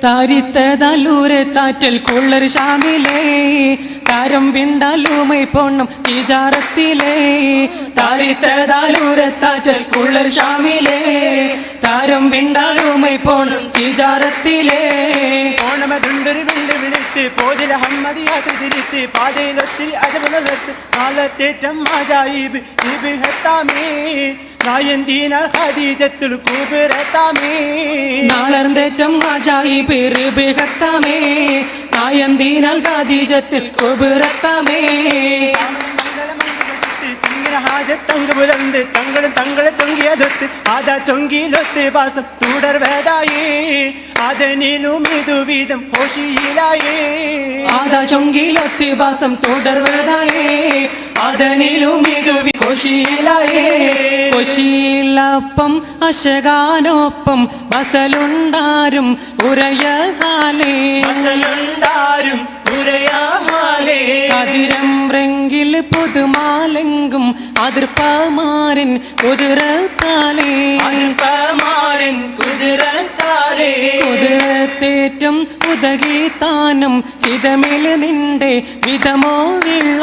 താരിത്തതാലൂരെ താറ്റൽ കൊള്ളർ ഷാമിലേ താരം വിണ്ടാലൂമൈ പൊണ്ണം തിജാറത്തിലേ താരിത്തതാലൂരെ താറ്റൽ കൊള്ളർ ഷാമിലേ താരം വിണ്ടാലൂമൈ പൊണ്ണം തിജാറത്തിലേ ഓണമതുണ്ടൊരു വിണ്ട് വിളിത്ത് പോതില ഹമ്മദിയാത്ര തിരിത്ത് പാതയിലൊത്തിരി അജബലത്ത് നാളത്തേറ്റം മാജായിബ് ഇബ് ഹത്താമേ നായന്തീനാൽ ഖദീജത്തുൽ കുബ്രതാമേ നാളർന്തേറ്റം മാജായിബ് ഇബ് ഹത്താമേ നായന്തീനാൽ ഖദീജത്തുൽ കുബ്രതാമേ ഹാജത്തങ്ക് പുലർന്ന് തങ്ങളും തങ്ങളെ ചൊങ്കിയതൊത്ത് ആദാ ചൊങ്കിയിലൊത്ത് വാസം തുടർ വേദായേ അതനിലും ഇതുവിധം ഹോഷിയിലായേ ആദാ ചൊങ്കിയിലൊത്ത് വാസം തുടർ വേദായേ അതനിലും ഇതുവി ഹോഷിയിലായേ ഹോഷിയിലപ്പം അശകാനൊപ്പം ബസലുണ്ടാരും ഉരയാലേ ബസലുണ്ടാരും ഉരയാലേ അതിരമ്പ്രെങ്കിൽ പുതുമാലെങ്കും അതിർപ്പമാരൻ കുതിരത്താലേ അതിർപ്പമാരൻ കുതിരത്താലേ കുതിരത്തേറ്റം ഉദകീതാനം ചിതമിൽ നിന്റെ വിധമോ വിള്ള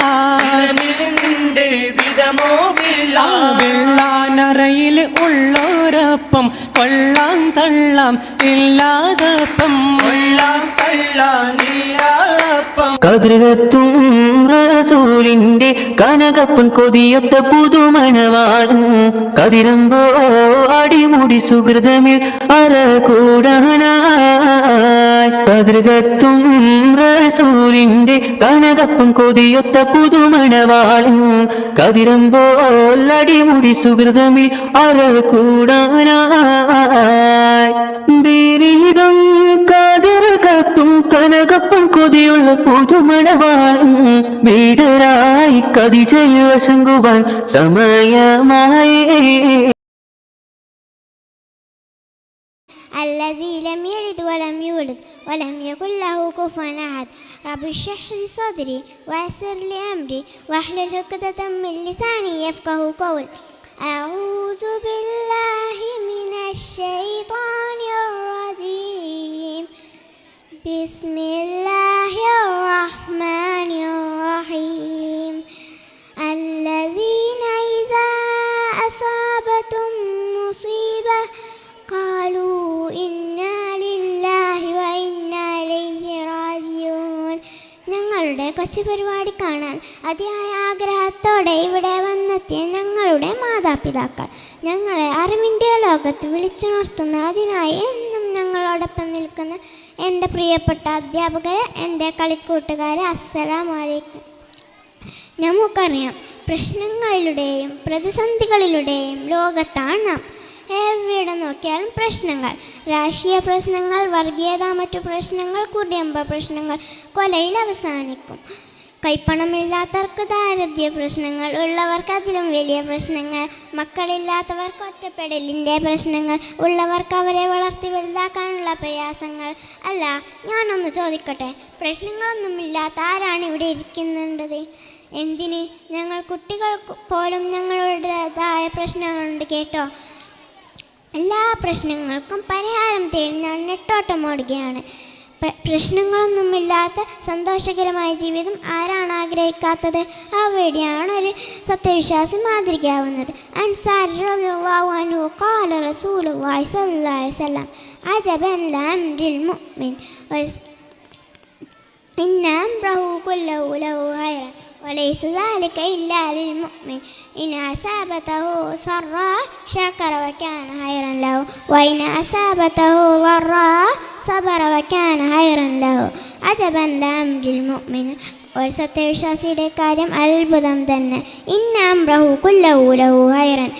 നിന്റെ വിധമോ വിള്ള വെള്ളാനറയിൽ ഉള്ളോരപ്പം കൊള്ളാം തള്ളാം ഇല്ലാതപ്പം കൊള്ളാം തള്ളാനില്ലാതപ്പം കതിരകത്തും റസൂലിന്റെ കനകപ്പൻ കൊതിയൊത്ത പുതുമണവാൻ കതിരമ്പോ അടിമുടി സുഹൃതമിൽ അറകൂടാനായി കതിരകത്തും റസൂലിന്റെ കനകപ്പൻ കൊതിയൊത്ത പുതുമണവാൻ കതിരമ്പോ അടിമുടി സുഹൃതമിൽ അറകൂടാനായി ബീരീതം കതിരകത്തും കനകപ്പൻ കൊതിയുള്ള പുതുമണവാൻ വീടരായി കതിജയ വശങ്കുവാൻ സമയമായി الذي لم يلد ولم يولد ولم يكن له كفوا أحد رب اشرح لي صدري ويسر لي أمري واحلل عقدة من لساني يفقهوا قولي أعوذ بالله من الشيطان الرجيم بسم الله الرحمن الرحيم الذين إذا أصابتهم مصيبة قالوا إنا لله وإنا إليه راجعون ഞങ്ങളുടെ കൊച്ചു പരിപാടി കാണാൻ അതിയായ ആഗ്രഹത്തോടെ ഇവിടെ വന്നെത്തിയ ഞങ്ങളുടെ മാതാപിതാക്കൾ ഞങ്ങളെ അറിവിൻ്റെ ലോകത്ത് വിളിച്ചുണർത്തുന്ന അതിനായി എന്നും ഞങ്ങളോടൊപ്പം നിൽക്കുന്ന എൻ്റെ പ്രിയപ്പെട്ട അധ്യാപകരെ, എൻ്റെ കളിക്കൂട്ടുകാരെ, അസ്സലാമു അലൈക്കും. നമുക്കറിയാം, പ്രശ്നങ്ങളിലൂടെയും പ്രതിസന്ധികളിലൂടെയും ലോകത്താണ് നാം. എവിടെ നോക്കിയാലും പ്രശ്നങ്ങൾ, രാഷ്ട്രീയ പ്രശ്നങ്ങൾ, വർഗീയത, മറ്റു പ്രശ്നങ്ങൾ, കുടുംബ പ്രശ്നങ്ങൾ, കൊലയിൽ അവസാനിക്കും. കൈപ്പണമില്ലാത്തവർക്ക് ദാരിദ്ര്യ പ്രശ്നങ്ങൾ, ഉള്ളവർക്ക് അതിലും വലിയ പ്രശ്നങ്ങൾ, മക്കളില്ലാത്തവർക്ക് ഒറ്റപ്പെടലിൻ്റെ പ്രശ്നങ്ങൾ, ഉള്ളവർക്ക് അവരെ വളർത്തി വലുതാക്കാനുള്ള പ്രയാസങ്ങൾ. അല്ല, ഞാനൊന്ന് ചോദിക്കട്ടെ, പ്രശ്നങ്ങളൊന്നുമില്ലാത്ത ആരാണ് ഇവിടെ ഇരിക്കുന്നുണ്ടത്? എന്തിന്, ഞങ്ങൾ കുട്ടികൾക്ക് പോലും ഞങ്ങളുടേതായ പ്രശ്നങ്ങളുണ്ട് കേട്ടോ. എല്ലാ പ്രശ്നങ്ങൾക്കും പരിഹാരം തേടി ഞാൻ നെട്ടോട്ടമോടുകയാണ്. പ്രശ്നങ്ങളൊന്നുമില്ലാത്ത സന്തോഷകരമായ ജീവിതം ആരാണ് ആഗ്രഹിക്കാത്തത്? അവിടെയാണ് ഒരു സത്യവിശ്വാസി മാതൃകയാവുന്നത്. അൻസാരി റളിയല്ലാഹു അൻഹു ഖാല റസൂലുള്ളാഹി സ്വല്ലല്ലാഹു അലൈഹി വസല്ലം അജബൻ ലഅംരിൽ മുഅ്മിൻ ഇന്ന അംറഹു കുല്ലഹു ലഹു ഖൈറൻ وليس ذلك إلا للمؤمن إن أصابته سراء شكر وكان خيرا له وإن أصابته ضراء صبر وكان خيرا له عجبا لأمر المؤمن. ഒരു സത്യവിശ്വാസിയുടെ കാര്യം അത്ഭുതം തന്നെ. ഇന്ന അംറഹു കുല്ലഹു ലഹു ഖൈറൻ,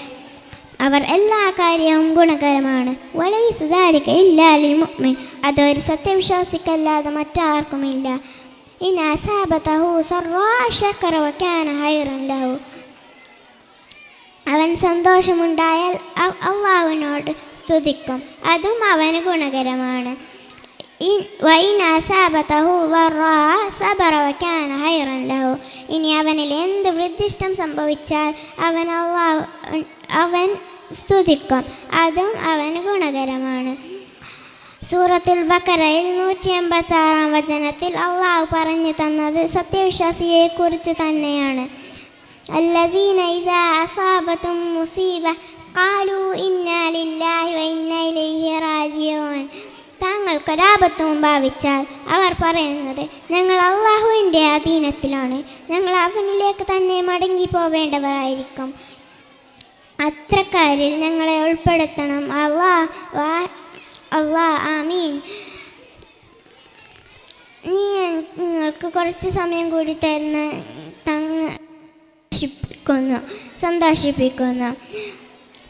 അവർ എല്ലാ കാര്യവും ഗുണകരമാണ്. വലൈസ ദാലിക ഇല്ലാ ലിൽ മുഅ്മിൻ, അതൊരു സത്യവിശ്വാസിക്കല്ലാതെ മറ്റാർക്കുമില്ല. ഇൻ അസാബതഹു സറാ ശകറ വകാന ഖൈറൻ ലഹു. അവൻ സന്തോഷമുണ്ടായാൽ അള്ളാഹുവിനോട് സ്തുതിക്കും, അതും അവന് ഗുണകരമാണ്. ഇനി അവനിൽ എന്ത് വൃദ്ധിഷ്ടം സംഭവിച്ചാൽ അവൻ സ്തുതിക്കും, അതും അവന് ഗുണകരമാണ്. സൂറത്തുൽ ബഖറയിൽ 186 വചനത്തിൽ അള്ളാഹു പറഞ്ഞു തന്നത് സത്യവിശ്വാസിയെക്കുറിച്ച് തന്നെയാണ്. അല്ലസീന ഇസാ അസാബത്തും മുസീബ ഖാലൂ ഇന്നാ ലില്ലാഹി വ ഇന്നാ ഇലൈഹി റാജിഊൻ. താങ്കൾക്കൊരാപത്തും ഭാവിച്ചാൽ അവർ പറയുന്നത് ഞങ്ങൾ അള്ളാഹുവിൻ്റെ അധീനത്തിലാണ്, ഞങ്ങൾ അവനിലേക്ക് തന്നെ മടങ്ങിപ്പോവേണ്ടവരായിരിക്കും. അത്രക്കാരിൽ ഞങ്ങളെ ഉൾപ്പെടുത്തണം അള്ളാഹ് ആമീൻ. നിങ്ങൾക്ക് കുറച്ച് സമയം കൂടി തരുന്ന സന്തോഷിപ്പിക്കുന്നു.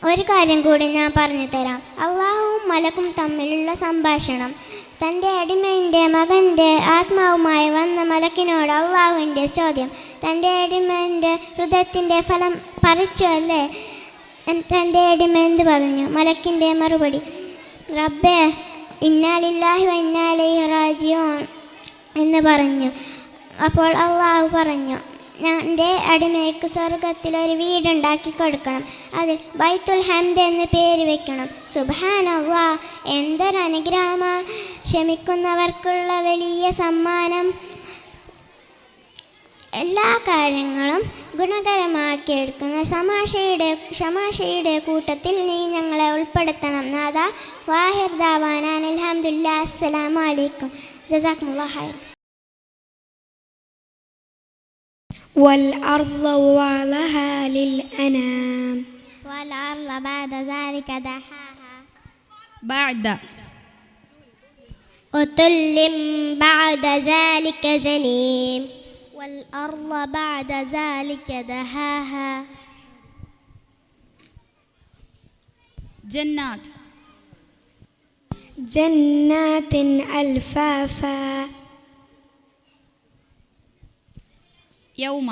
ഒരു കാര്യം കൂടി ഞാൻ പറഞ്ഞു തരാം. അള്ളാഹുവും മലക്കും തമ്മിലുള്ള സംഭാഷണം. തൻ്റെ അടിമയുടെ മകൻ്റെ ആത്മാവുമായി വന്ന മലക്കിനോട് അള്ളാഹുവിൻ്റെ ചോദ്യം. തൻ്റെ അടിമൻ്റെ ഹൃദയത്തിൻ്റെ ഫലം പറിച്ചു അല്ലേ? തൻ്റെ അടിമ എന്ത് പറഞ്ഞു? മലക്കിൻ്റെ മറുപടി റബ്ബേ ഇന്നാ ലില്ലാഹി വ ഇന്നാ ഇലൈഹി റാജിഊൻ എന്ന് പറഞ്ഞു. അപ്പോൾ അള്ളാഹു പറഞ്ഞു, എൻ്റെ അടിമയ്ക്ക് സ്വർഗത്തിലൊരു വീടുണ്ടാക്കി കൊടുക്കണം, അതിൽ ബൈത്തുൽ ഹംദ് എന്ന് പേര് വെക്കണം. സുബ്ഹാനല്ലാഹ്, എന്തൊരനുഗ്രഹമാ! ക്ഷമിക്കുന്നവർക്കുള്ള വലിയ സമ്മാനം. എല്ലാ കാര്യങ്ങളും ഗുണകരമാക്കിയെടുക്കുന്ന ക്ഷമാശയുടെ കൂട്ടത്തിൽ നീ ഞങ്ങളെ ഉൾപ്പെടുത്തണം നാഥ. വാഹിർ ദാവാനാൻ അൽഹംദുലില്ലാഹ്. അസ്സലാമു അലൈക്കും. ജസാക്കുമുല്ലാഹ് ഖൈർ. والأرض وضعها للأنام والأرض بعد ذلك دحاها بعد عتل بعد ذلك زنيم والأرض بعد ذلك دحاها جنات جنات ألفافا يوم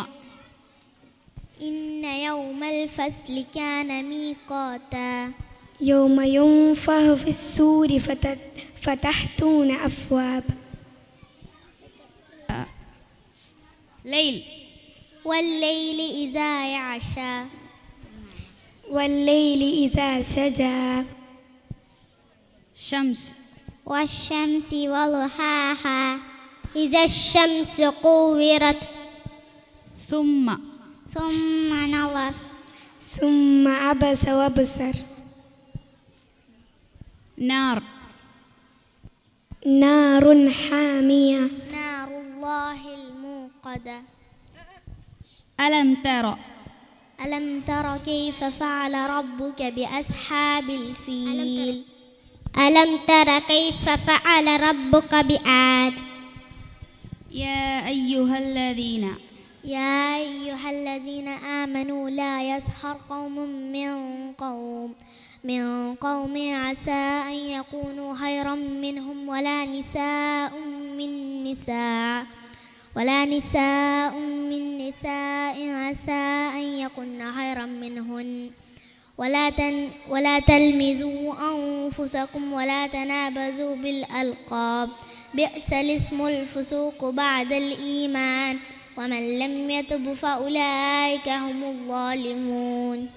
إن يوم الفصل كان ميقاتا يوم ينفخ في الصور فتحتون أفواب ليل والليل إذا يعشى والليل إذا سجى شمس والشمس وضحاها إذا الشمس كورت ثم نظر ثم عبس وبصر نار نار حامية نار الله الموقدة ألم تر كيف فعل ربك بأصحاب الفيل ألم تر كيف فعل ربك بعاد يا أيها الذين آمنوا لا يسخر قوم من قوم عسى أن يكونوا خيرا منهم ولا نساء من نساء عسى أن يكن خيرا منهن ولا تلمزوا أنفسكم ولا تنابزوا بالألقاب بئس الاسم الفسوق بعد الإيمان ومن لم يتب فأولئك هم الظالمون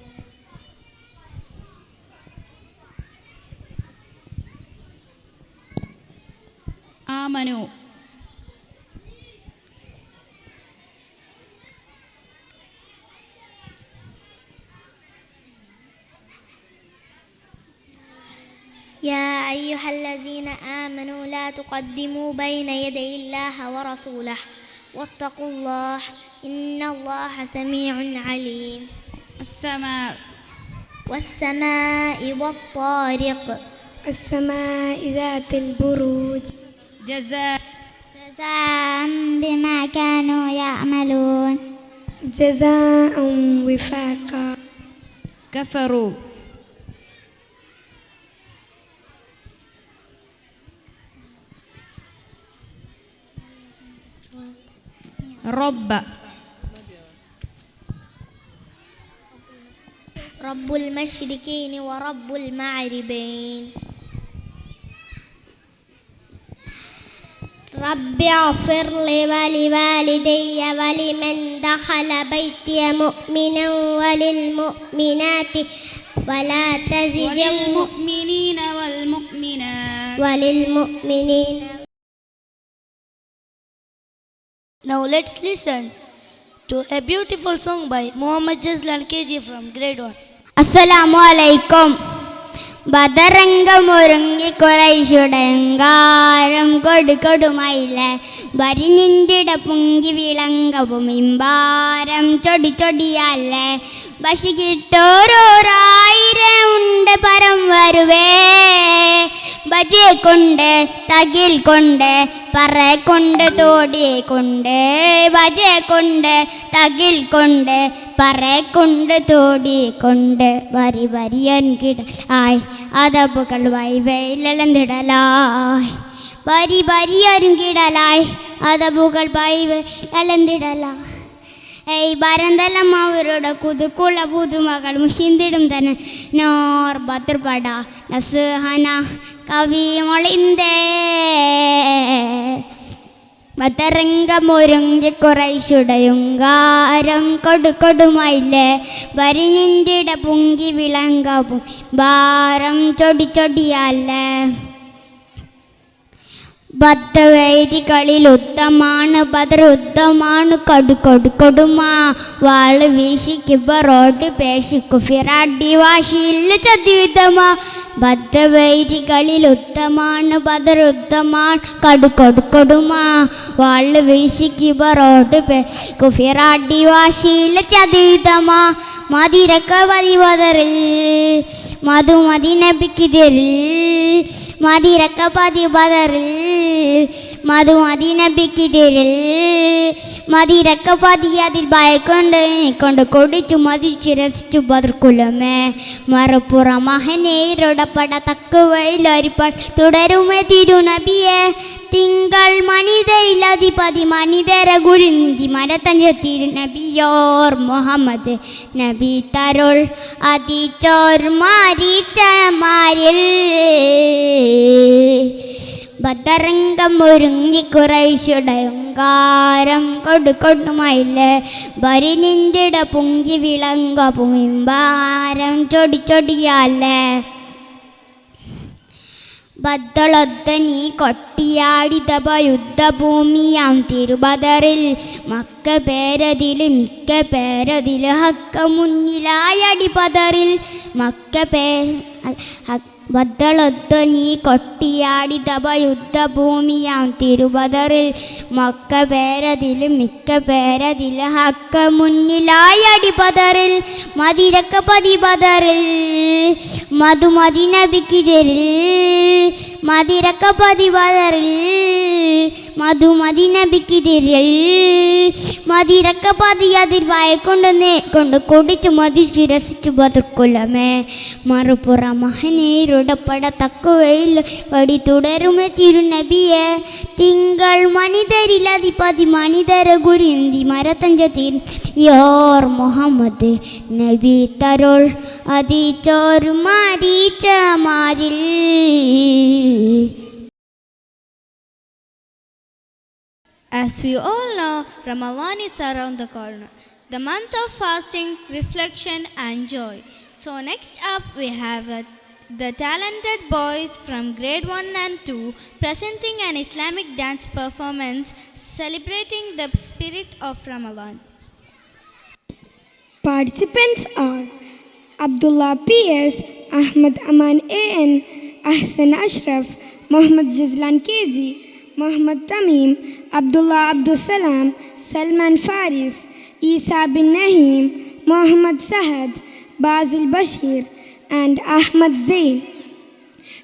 آمنوا يا أيها الذين آمنوا لا تقدموا بين يدي الله ورسوله واتقوا الله إن الله سميع عليم والسماء والطارق السماء ذات البروج جزاء بما كانوا يعملون جزاء وفاقا كفروا റബ്ബുൽ മശ്രിഖീനി വറബ്ബുൽ മഅരിബൈൻ. റബ്ബി അഗ്ഫിർ ലി വലിവാലിദയ്യ വലിമൻ ദഖല ബൈതിയ മുഅ്മിനൻ വലിൽ മുഅ്മിനാതി വലാ തസിദിൽ മുഅ്മിനീന വൽ മുഅ്മിനാത്ത് വലിൽ മുഅ്മിനീന. Now let's listen to a beautiful song by Muhammad Jazlan KG from grade 1. അസ്സലാമു അലൈക്കും. ബദറംഗമൊരുങ്ങി കുറൈശുടങ്കാരം കൊടുകൊടുമയിലെ വരിനിന്തിട പുങ്കി വിളങ്കവും ഇമ്പാരം ചൊടി ചൊടിയല്ലേ ബശി കിട്ടോരോരായിരം ഉണ്ട് പരം വരുവേ ബജെ കൊണ്ട് തകിൽ കൊണ്ട് പറ കൊണ്ട് തോടിയെ കൊണ്ട് ബജെ കൊണ്ട് തകിൽ കൊണ്ട് പറ കൊണ്ട് തോടിയെ കൊണ്ട് വരി വരിയൻ കിടലായി അതപ്പുകൾ വൈവയിലളന്നിടലായി വരി വരിയരും കിടലായി അതപ്പുകൾ വൈവയിലളന്നിടലായി. ഏയ് ബരന്തലം അവരുടെ കുതുക്കുള്ള പുതുമകൾ മുഷിന്തിടും തന്നെ നോർ ബദ്ർപട നസ്ഹന കവി മൊളിന്തേ ബദറംഗമൊരുങ്ങി കുറൈശുടയുങ്കാരം കൊടുകൊടുമയിലെ വരിനിന്തിട പുങ്കി വിളങ്കവും ഭാരം ചൊടി ചൊടിയല്ലേ ബദ്ധവൈരികളിൽ ഉത്തമാണ് ബദറുദ്ധമാണ് കൊടുമാ വാള് വീശിക്കുമ്പോ റോഡ് പേശിക്കു ഫിറാഡി വാശിയില്ല ചതിവിധമാ ബദ്ധവൈരികളിൽ ഉത്തമാണ് ബദറുദ്ധമാണ് കൊടുമാ വാള് വീശിക്കുമ്പോ റോഡ് പേശിക്കു ഫിറാഡി വാശിയില്ല ചതിവിധമാ മതിരക്ക പതിവതറിൽ മധുമതി നബിക്കിതിരിൽ മതിരക്ക പതിപതറിൽ മധുമതി നബിക്കിതിരിൽ മതിരക്ക പതിയതിൽ ഭയക്കൊണ്ട് കൊടിച്ചു മതിച്ചു രസിച്ചു ബദർക്കുലമേ മറുപുറ മഹനേരോടപ്പട തക്കുവയിലൊരിപ്പ തുടരുമേ തിരുനബിയെ തിങ്കൾ മനിതയിലധിപതി മനിതര ഗുരുനിധി മരത്തഞ്ചത്തിരു നബിയോർ മുഹമ്മദ് നബി തരുൾ അതിച്ചോർ മാരിച്ചമാരിൽ ബദറംഗമൊരുങ്ങി കുറൈശുടയങ്കാരം കൊടുമയിലെ വരിനിന്തിട പുങ്കി വിളങ്കവും ഇമ്പാരം ചൊടി ചൊടിയല്ലേ ബദ്ദളൊത്ത നീ കൊട്ടിയാടിതപ യുദ്ധഭൂമിയാം തിരുബദറിൽ മക്ക പേരതിൽ മിക്ക പേരതിൽ ഹക്ക മുന്നിലായടി പദറിൽ മക്ക ബദ്ദളൊത്ത നീ കൊട്ടിയാടിതപ യുദ്ധഭൂമിയാം തിരുബദറിൽ മക്ക പേരതിൽ മിക്ക പേരതിൽ ഹക്ക മുന്നിലായടി പദറിൽ മതിരക്ക പതിപദറിൽ മധുമതി നബിക്കിതിരിൽ മതിരക്ക പതിപദറിൽ മധുമതി നബിക്കിതിരിൽ മതിരക്ക പതിയതിൽ വായക്കൊണ്ട് കൊടിച്ചു മതിച്ചു രസിച്ചു ബദർക്കുലമേ മറുപുറ മഹനേരുടപ്പട തക്കുവയിൽ വടി തുടരുമേ തിരുനബിയെ തിങ്കൾ മനിതരിലധിപതി മനിതര ഗുരുന്തി മരത്തഞ്ചത്തിൽ യോർ മുഹമ്മദ് നബി തരുൾ അതിച്ചോർ മാരിച്ചമാരിൽ. As we all know, Ramadan is around the corner, the month of fasting, reflection and joy. So next up we have the talented boys from grade 1 and 2 presenting an Islamic dance performance celebrating the spirit of Ramadan. Participants are Abdullah P.S., Ahmad Aman A.N., Ahsan Ashraf, Muhammad Jazlan KG, Muhammad Tamim, Abdullah Abdul Salam, Salman Faris, Isa bin Naheem, Muhammad Sahad, Basil Bashir, and Ahmad Zain.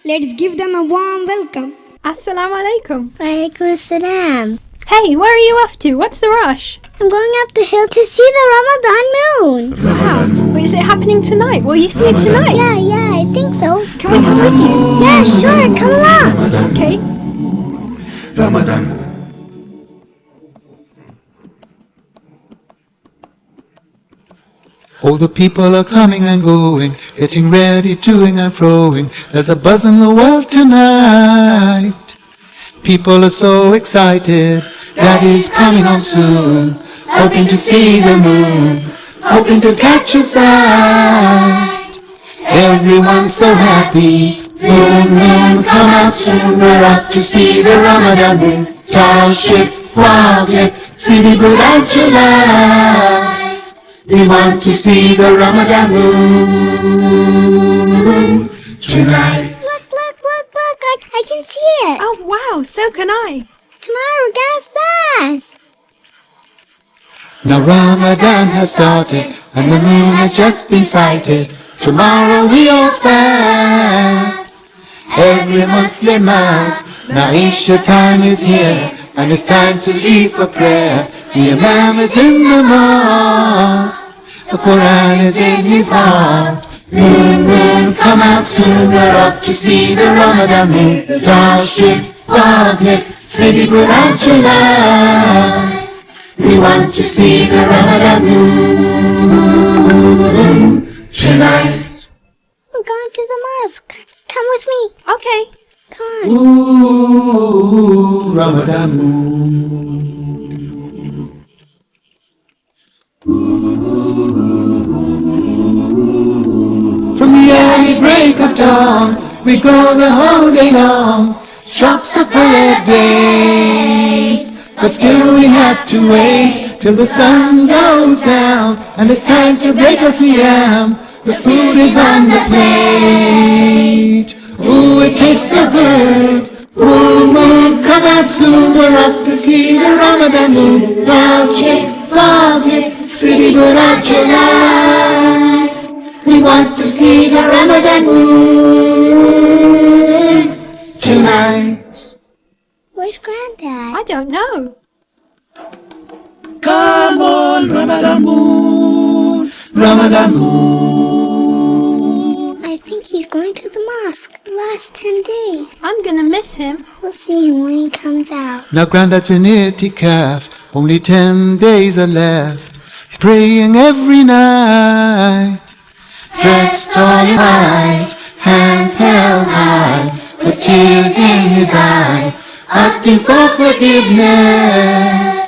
Let's give them a warm welcome. Assalamu alaikum. Walaikum assalam. Hey, where are you off to? What's the rush? I'm going up the hill to see the Ramadan moon. Wow. Wait, is it happening tonight? Will you see it tonight? Yeah, I think so. Can we come with you? Yeah, sure, come along. Okay. Ramadan. Oh, the people are coming and going, getting ready, toing and froing. There's a buzz in the world tonight. People are so excited. Daddy's coming home soon, hoping to see the moon, hoping to catch a sight. Everyone's so happy. Moon, moon, come out soon. We're off to see the Ramadan moon. Clouds shift, fog lift, city without your lights. We want to see the Ramadan moon tonight. Look, look, look, look, I can see it. Oh wow, so can I. Tomorrow, get fast. Now Ramadan has started and the moon has just been sighted. Tomorrow we all fast. Every Muslim must. Now Isha time is here and it's time to leave for prayer. The Imam is in the mosque. The Quran is in his heart. Moon, moon, come out soon. We're off to see the Ramadan moon. Clouds shift, fog lift, city without your lights. We want to see the Ramadan moon tonight. I'm going to the mosque. Come with me. Okay. Come on. Ooh, Ramadan moon. From the early break of dawn, we go the whole day long. Shops are full of days, but still we have to wait till the sun goes down, and it's time to break our siyam. The food is on the plate. Ooh, it tastes so good. Moon, moon, come out soon. We're off to see the Ramadan moon. Cloud shift, fog lift, city without your light. We want to see the Ramadan moon tonight. Where's Granddad? I don't know. Come on, Ramadan moon, Ramadan moon. I think he's going to the mosque. Last 10 days. I'm gonna miss him. We'll see him when he comes out. Now Granddad's in itikaf, only 10 days are left. He's praying every night. Dressed all in white, hands held high, with tears in his eyes, asking for forgiveness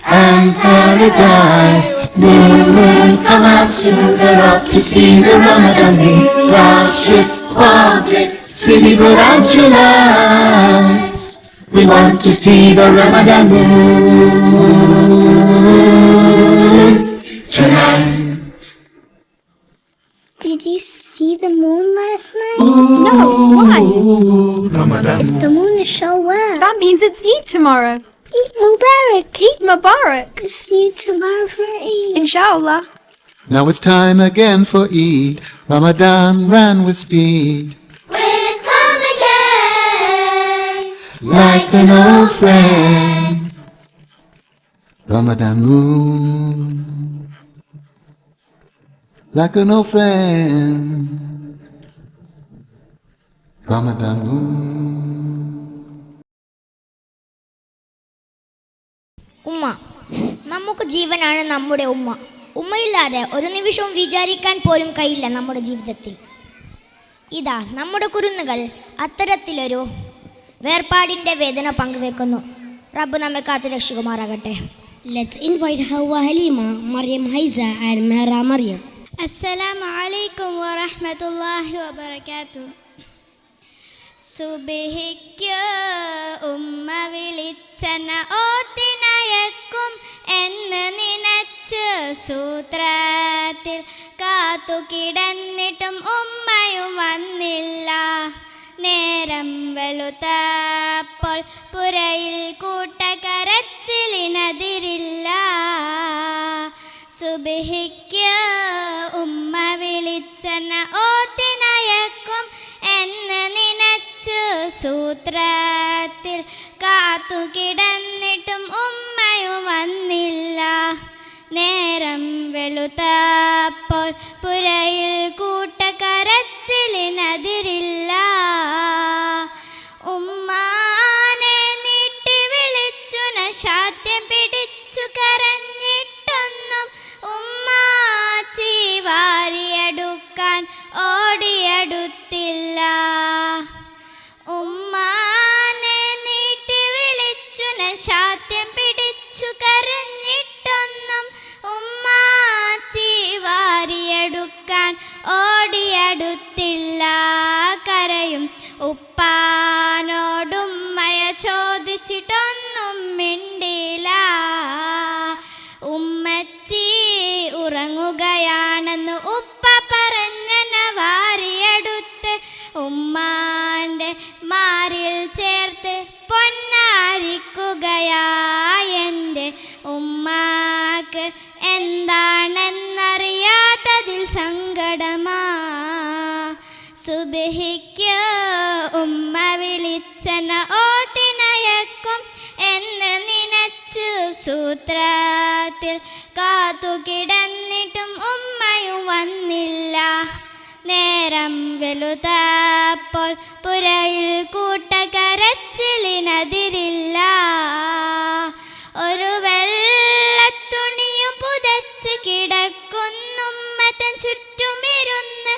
and paradise. Moon, moon, come out soon. We're off to see the Ramadan moon. Cloud shift, fog lift, city without your lights. We want to see the Ramadan moon tonight. Did you see the moon last night? No, why? Ramadan It's the moon is so well. That means it's Eid tomorrow. Eid Mubarak. Eid Mubarak. See you tomorrow for Eid. Inshallah. Now it's time again for Eid. Ramadan ran with speed. Will it come again? Like an old friend. Ramadan moon. Like an old friend. Ramadan moon. ഉമ്മ നമുക്ക് ജീവനാണ് നമ്മുടെ ഉമ്മ. ഉമ്മയില്ലാതെ ഒരു നിമിഷവും വിചാരിക്കാൻ പോലും കഴിയില്ല നമ്മുടെ ജീവിതത്തിൽ. ഇതാ നമ്മുടെ കുരുന്നുകൾ അത്തരത്തിലൊരു വേർപാടിൻ്റെ വേദന പങ്കുവെക്കുന്നു. റബ്ബ് നമ്മെ കാത്തു രക്ഷിക്കുമാറാകട്ടെ. Let's invite Hawa Halima, Maryam Haiza and Mehra Maryam. Assalamu alaikum wa rahmatullahi wa barakatuh. സുബഹിക്ക് ഉമ്മ വിളിച്ചന ഓത്തിനയക്കും എന്ന് നിനച്ച് സൂത്രത്തിൽ കാത്തു കിടന്നിട്ടും ഉമ്മയും വന്നില്ല. നേരം വെളുത്തപ്പോൾ പുരയിൽ കൂട്ടക്കരച്ചിലിനതിരില്ല. സുബഹിക്ക് ഉമ്മ വിളിച്ചന ഓത്തിനയക്കും എന്ന് നിനച്ചു സൂത്രത്തിൽ കാത്തു കിടന്നിട്ടും ഉമ്മയും വന്നില്ല. നേരം വെളുത്തപ്പോൾ പുരയിൽ കൂട്ടക്കരച്ചിലിനതിരില്ല. ഉമ്മാനെ നീട്ടി വിളിച്ചു നശാത്യം പിടിച്ചു കരഞ്ഞിട്ടൊന്നും ഉമ്മാച്ചി മാറിയെടുത്തില്ല കരയും ഉപ്പാനോടുമ്മയ ചോദിച്ചിട്ടൊന്നും മിണ്ടില്ല. ഉമ്മച്ചി ഉറങ്ങുകയാണെന്ന് ഉപ്പ പറഞ്ഞന വാരിയെടുത്ത് ഉമ്മാൻ്റെ മാറിൽ ചേർത്ത് പൊന്നാരിക്കുകയായെൻ്റെ ഉമ്മാക്ക് എന്താണെന്നറിയാത്തതിൽ സങ്കടമാ. സുബ്ഹിക്ക് ഉമ്മ വിളിച്ചന ഓത്തിനയക്കും എന്ന് നനച്ചു സൂത്രത്തിൽ കാത്തുകിടന്നിട്ടും ഉമ്മയും വന്നില്ല. നേരം വെളുത്തപ്പോൾ പുരയിൽ കൂട്ടക്കരച്ചിലിനതിരില്ല. ഒരു വെള്ളത്തുണിയും പുതച്ച് കിടക്കുന്നുമ്മത്തൻ ചുറ്റുമിരുന്ന്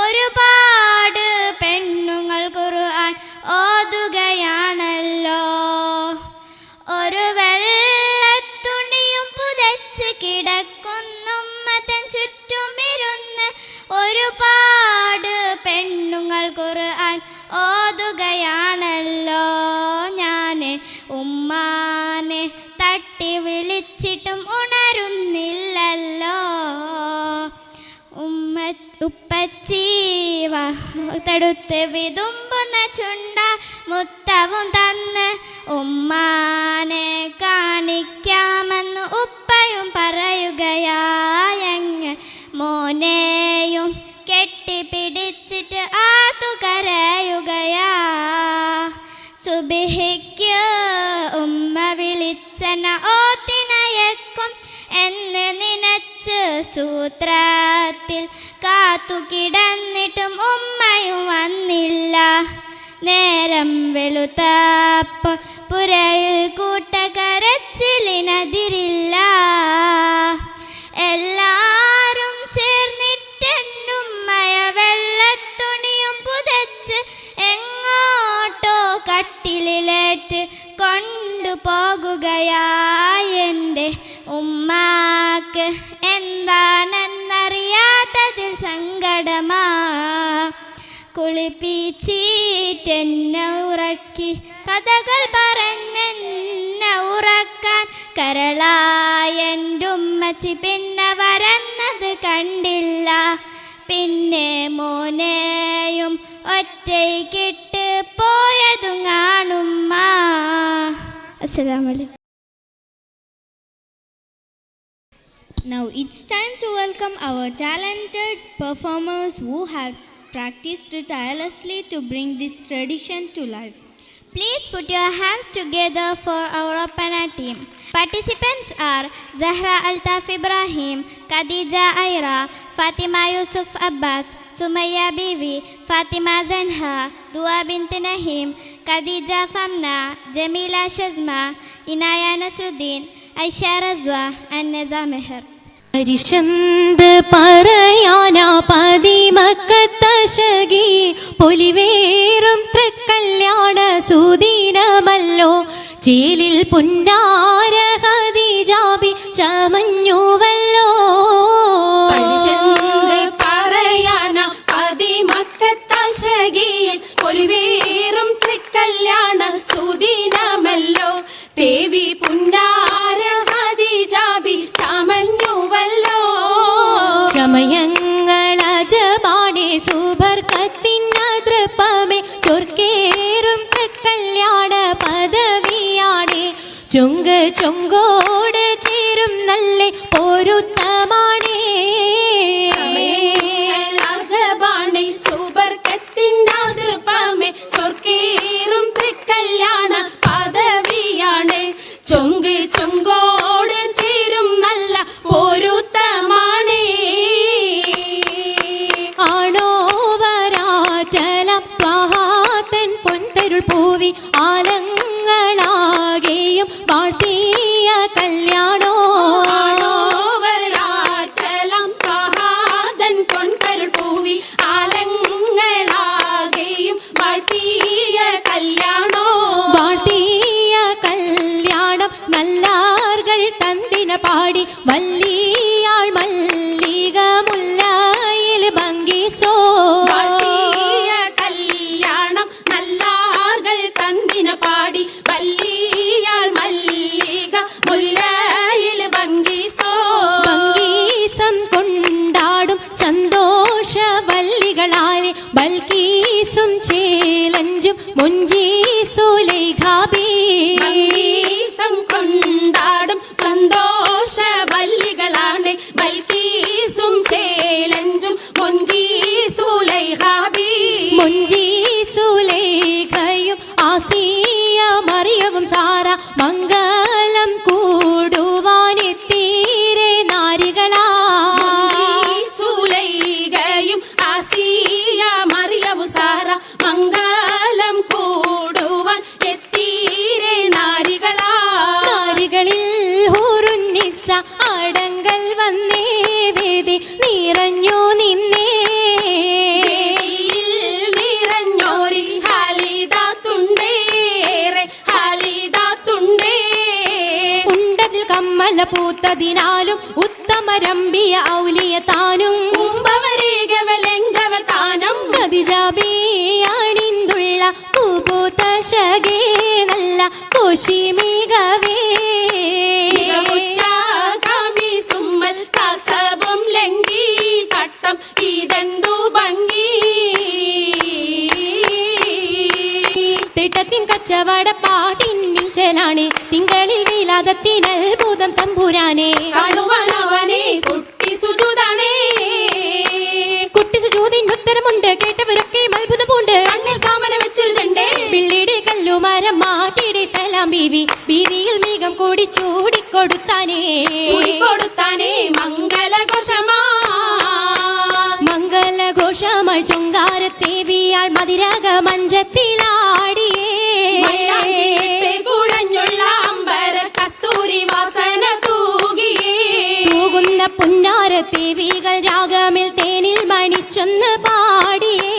ഒരുപാട് പെണ്ണുങ്ങൾ ഖുർആൻ ഓതുകയാണല്ലോ. ഒരു വെള്ളത്തുണിയും പുതച്ച് കിടക്കുന്നുമ്മത്തൻ ചുറ്റുമിരുന്ന് ഒരുപാട് പെണ്ണുങ്ങൾ ഖുർആൻ ഓതുകയാണല്ലോ. ഞാൻ ഉമ്മാനെ തട്ടി വിളിച്ചിട്ടും ഉണരുന്നില്ലല്ലോ. ഉപ്പച്ചി തടുത്ത് വിതുമ്പുന്ന ചുണ്ട മുത്തവും തന്ന് ഉമ്മാനെ കാണിക്കാമെന്ന് ഉപ്പയും പറയുകയായങ്ങ് മോനെയും കെട്ടിപ്പിടിച്ചിട്ട് ആത്തു കരയുകയാ. സുബ്ഹിക്ക് ഉമ്മ വിളിച്ചന ഓത്തിനയക്കും എന്ന് നനച്ച് സൂത്രത്തിൽ കാത്തുകിടന്നിട്ടും ഉമ്മയും വന്നില്ല. നേരം വെളുത്തപ്പോൾ പുരയിൽ കൂട്ടക്കരച്ചിലിനതിരില്ല. എല്ലാരും ചേർന്നിട്ടെന്നുമ്മയ വെള്ളത്തുണിയും പുതച്ച് എങ്ങോട്ടോ കട്ടിലിലേറ്റ് കൊണ്ടുപോകുകയായെൻ്റെ ഉമ്മാക്ക് എന്താണെന്നറിയാത്തതിൽ സങ്കടമാ. കുളിപ്പിച്ചിട്ടെന്നെ ഉറക്കി കഥകൾ പറഞ്ഞെന്നെ ഉറക്കാൻ കരളായെൻ്റെ ഉമ്മച്ചി പിന്നെ വരന്നത് കണ്ടില്ല. പിന്നെ മോനെയും ഒറ്റയ്ക്കിട്ട് പോയതും കാണുമ്മ. അസ്സലാമു അലൈക്കും. Now it's time to welcome our talented performers who have practiced tirelessly to bring this tradition to life. Please put your hands together for our opener team. Participants are Zahra Altaf Ibrahim, Khadija Aira, Fatima Yusuf Abbas, Sumaya Bibi, Fatima Zanha, Dua bint Nahim, Khadija Famna, Jamila Shazma, Inaya Nasruddin, Aisha Razwa and Neza Meher. പരിശന്ത് പറയാനാ പതിമക്കത്തശകി പൊലിവേറും തൃക്കല്യാണ സുദിനമല്ലോ. ചേലിൽ പുന്നാര ഖദീജാബി ചമഞ്ഞുവല്ലോ. പരിശന്ത് പറയാനാ പതിമക്കത്തശകി പൊലിവേറും തൃക്കല്യാണ സുദിനമല്ലോ. ദേവി പുന്നാര ഖദീജാബി ചമഞ്ഞുവല്ലോ. ചമയങ്ങളജബാണേ സുബർക്കത്തിനതൃപ്പമേ ചൊർക്കേറും തൃക്കല്യാണ പദവിയാണേ. ചൊങ്ക് ചൊങ്കോട് ചേരും നല്ല പൊരുത്തമാണേ. ചമയങ്ങളജബാണേ സുബർക്കത്തിനതൃപ്പമേ ചൊർക്കേറും തൃക്കല്യാണ പദവിയാണ്. ചൊങ്ക് ചൊങ്കോട് ചേരും നല്ല പൊരുത്തമാണേ. ആണോ വരാറ്റലം ത്വഹാത്തൻ പൊൻതരുൾ പൂവി ആലങ്ങളാകെയും വാഴ്ത്തിയ കല്യാണോ. ആണോ വരാ ബൽക്കീസും ചേലഞ്ചും മുഞ്ചി സുലൈഖാബി സംഗീസം കൊണ്ടാടും സന്തോഷ വല്ലികളാണ് ബൽക്കീസും ചേലഞ്ചും മുഞ്ചി സുലൈഖാബി മുഞ്ചി സുലൈഖയും ആസിയ മറിയവും സാര മംഗലം കൂടുവാനെത്തീരെ നാരികളാ സുലൈഖയും ആസിയ മറിയവും സാര മംഗലം കൂടുവാൻ എത്തീരെ നാരികളാ നാരികളിൽ ഹൂറുന്നിസ അടങ്കൽ വന്നേ വേദി നിറഞ്ഞു നിന്നേ നിറഞ്ഞോരി ഹാലിദാത്തുണ്ടേ ഉണ്ടതിൽ കമ്മല പൂത്തതിനാലും ഉത്തമരമ്പിയ ഔലിയ താനും താനം ഖദീജാബിയാണിന്തുള്ള പൂപൂത്ത ശകേ നല്ല കോശി മികവേ സുമ്മൽ കസബും ലംഘി കട്ടം ഇതെന്തു ഭംഗി തിട്ടത്തിൻ കച്ചവട പാട്ടിൻ നിശലാണ് തിങ്കളിൽ വിലാദത്തിനത്ഭുതം തമ്പുരാനെ കാണുവാനവനെ കുട്ടി സുജൂദാണേ കുട്ടി സുജൂദിന് ഉത്തരമുണ്ട് കേട്ടവരൊക്കെ അത്ഭുതം പൂണ്ട് കണ്ണിൽ കാമന വെച്ചൊരു ചെണ്ടേ പിള്ളിയുടെ കല്ലുമരം മാറ്റിയുടെ സലാം ബീവി ബീവിയിൽ മേഘം കൂടി ചൂടിക്കൊടുത്താനേ മംഗലഘോഷമായി ചൊങ്കാരത്തേവിയാൾ മതിരക മഞ്ചത്തിലാടിയേ കുഴഞ്ഞുള്ള അമ്പര കസ്തൂരി വാസന തൂകുന്ന പുന്നാരത്തേവികൾ രാഗമിൽ തേനിൽ മണിച്ചൊന്ന് പാടിയേ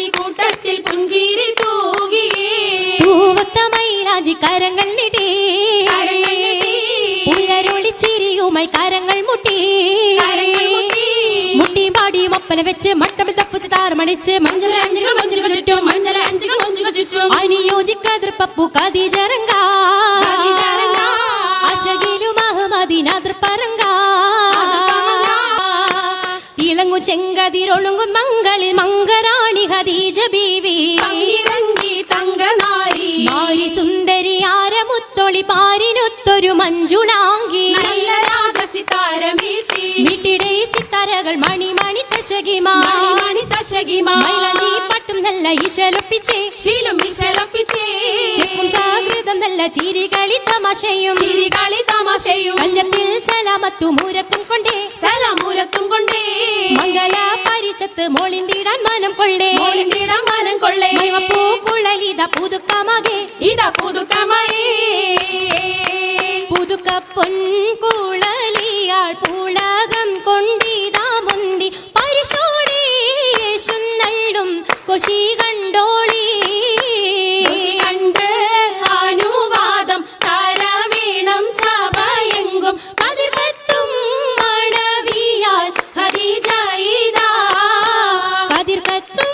കൂട്ടത്തിൽ പുഞ്ചിരി തൂവത്ത മൈലാഞ്ചി കരങ്ങൾ നീട്ടി പുലരൊളി ചിരിയുമായി കരങ്ങൾ മുട്ടി മുട്ടി പാടി ഒപ്പന വെച്ച് മട്ടമിൽ തപ്പുച്ച് താറമണിച്ച് അനുയോജിക്കാതിർ പപ്പു കദീജറങ്ക അശകിലും അഹമ്മദിനാതിർ പറങ്ക തിളങ്ങു ചെങ്കതിരൊളുങ്ങും മംഗളിൽ മംഗറാണി ഖദീജ ബീവി നാരി സുന്ദരി ആരമുത്തൊളി പാരിനൊത്തൊരു മഞ്ജുളാങ്കി വീട്ടിടെ സിത്താരകൾ മണി മണി തശകിമാ പട്ടും നല്ല ഈശലൊപ്പിച്ചേ സാകൃതം നല്ല ചിരികളി തമാശയും പഞ്ചത്തിൽ സലാമത്തും മൂരത്തും കൊണ്ടേ മംഗല പരിശത്ത് മോളിന്തിടാൻ മനം കൊള്ളേ പൂക്കുഴലിത പുതുക്കമാകെ പുതുക്ക പൊൻകുഴലിയാൾ പുളകം കൊണ്ടിതാ മുന്തി പരിശോടി യേശുന്നള്ളും കൊശി കണ്ടോളി അനുവാദം കരവീണം സഭയെങ്കും കതിർകത്തും മണവിയാൾ ഖദീജ ഇദാ കതിർകത്തും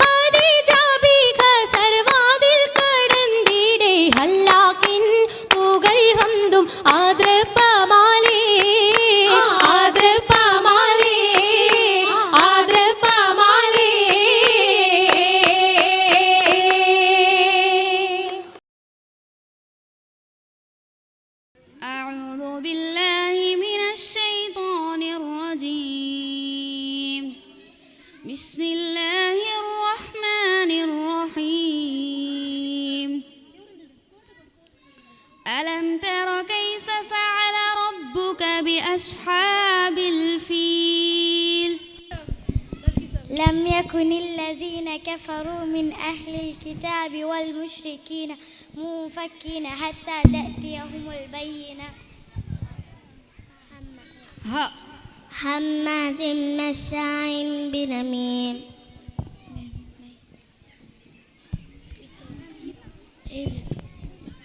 Khadija ബീഗ സർവാതിൽ കടന്തിടെ ഹല്ലാക്കിൻ പൂകൾ ഹംദും ആദ്രപമാലേ أعوذ بالله من الشيطان الرجيم بسم الله الرحمن الرحيم ألم تر كيف فعل ربك بأصحاب الفيل لم يكن الذين كفروا من أهل الكتاب والمشركين منفكين حتى تأتيهم البينة هماز مشاء بنميم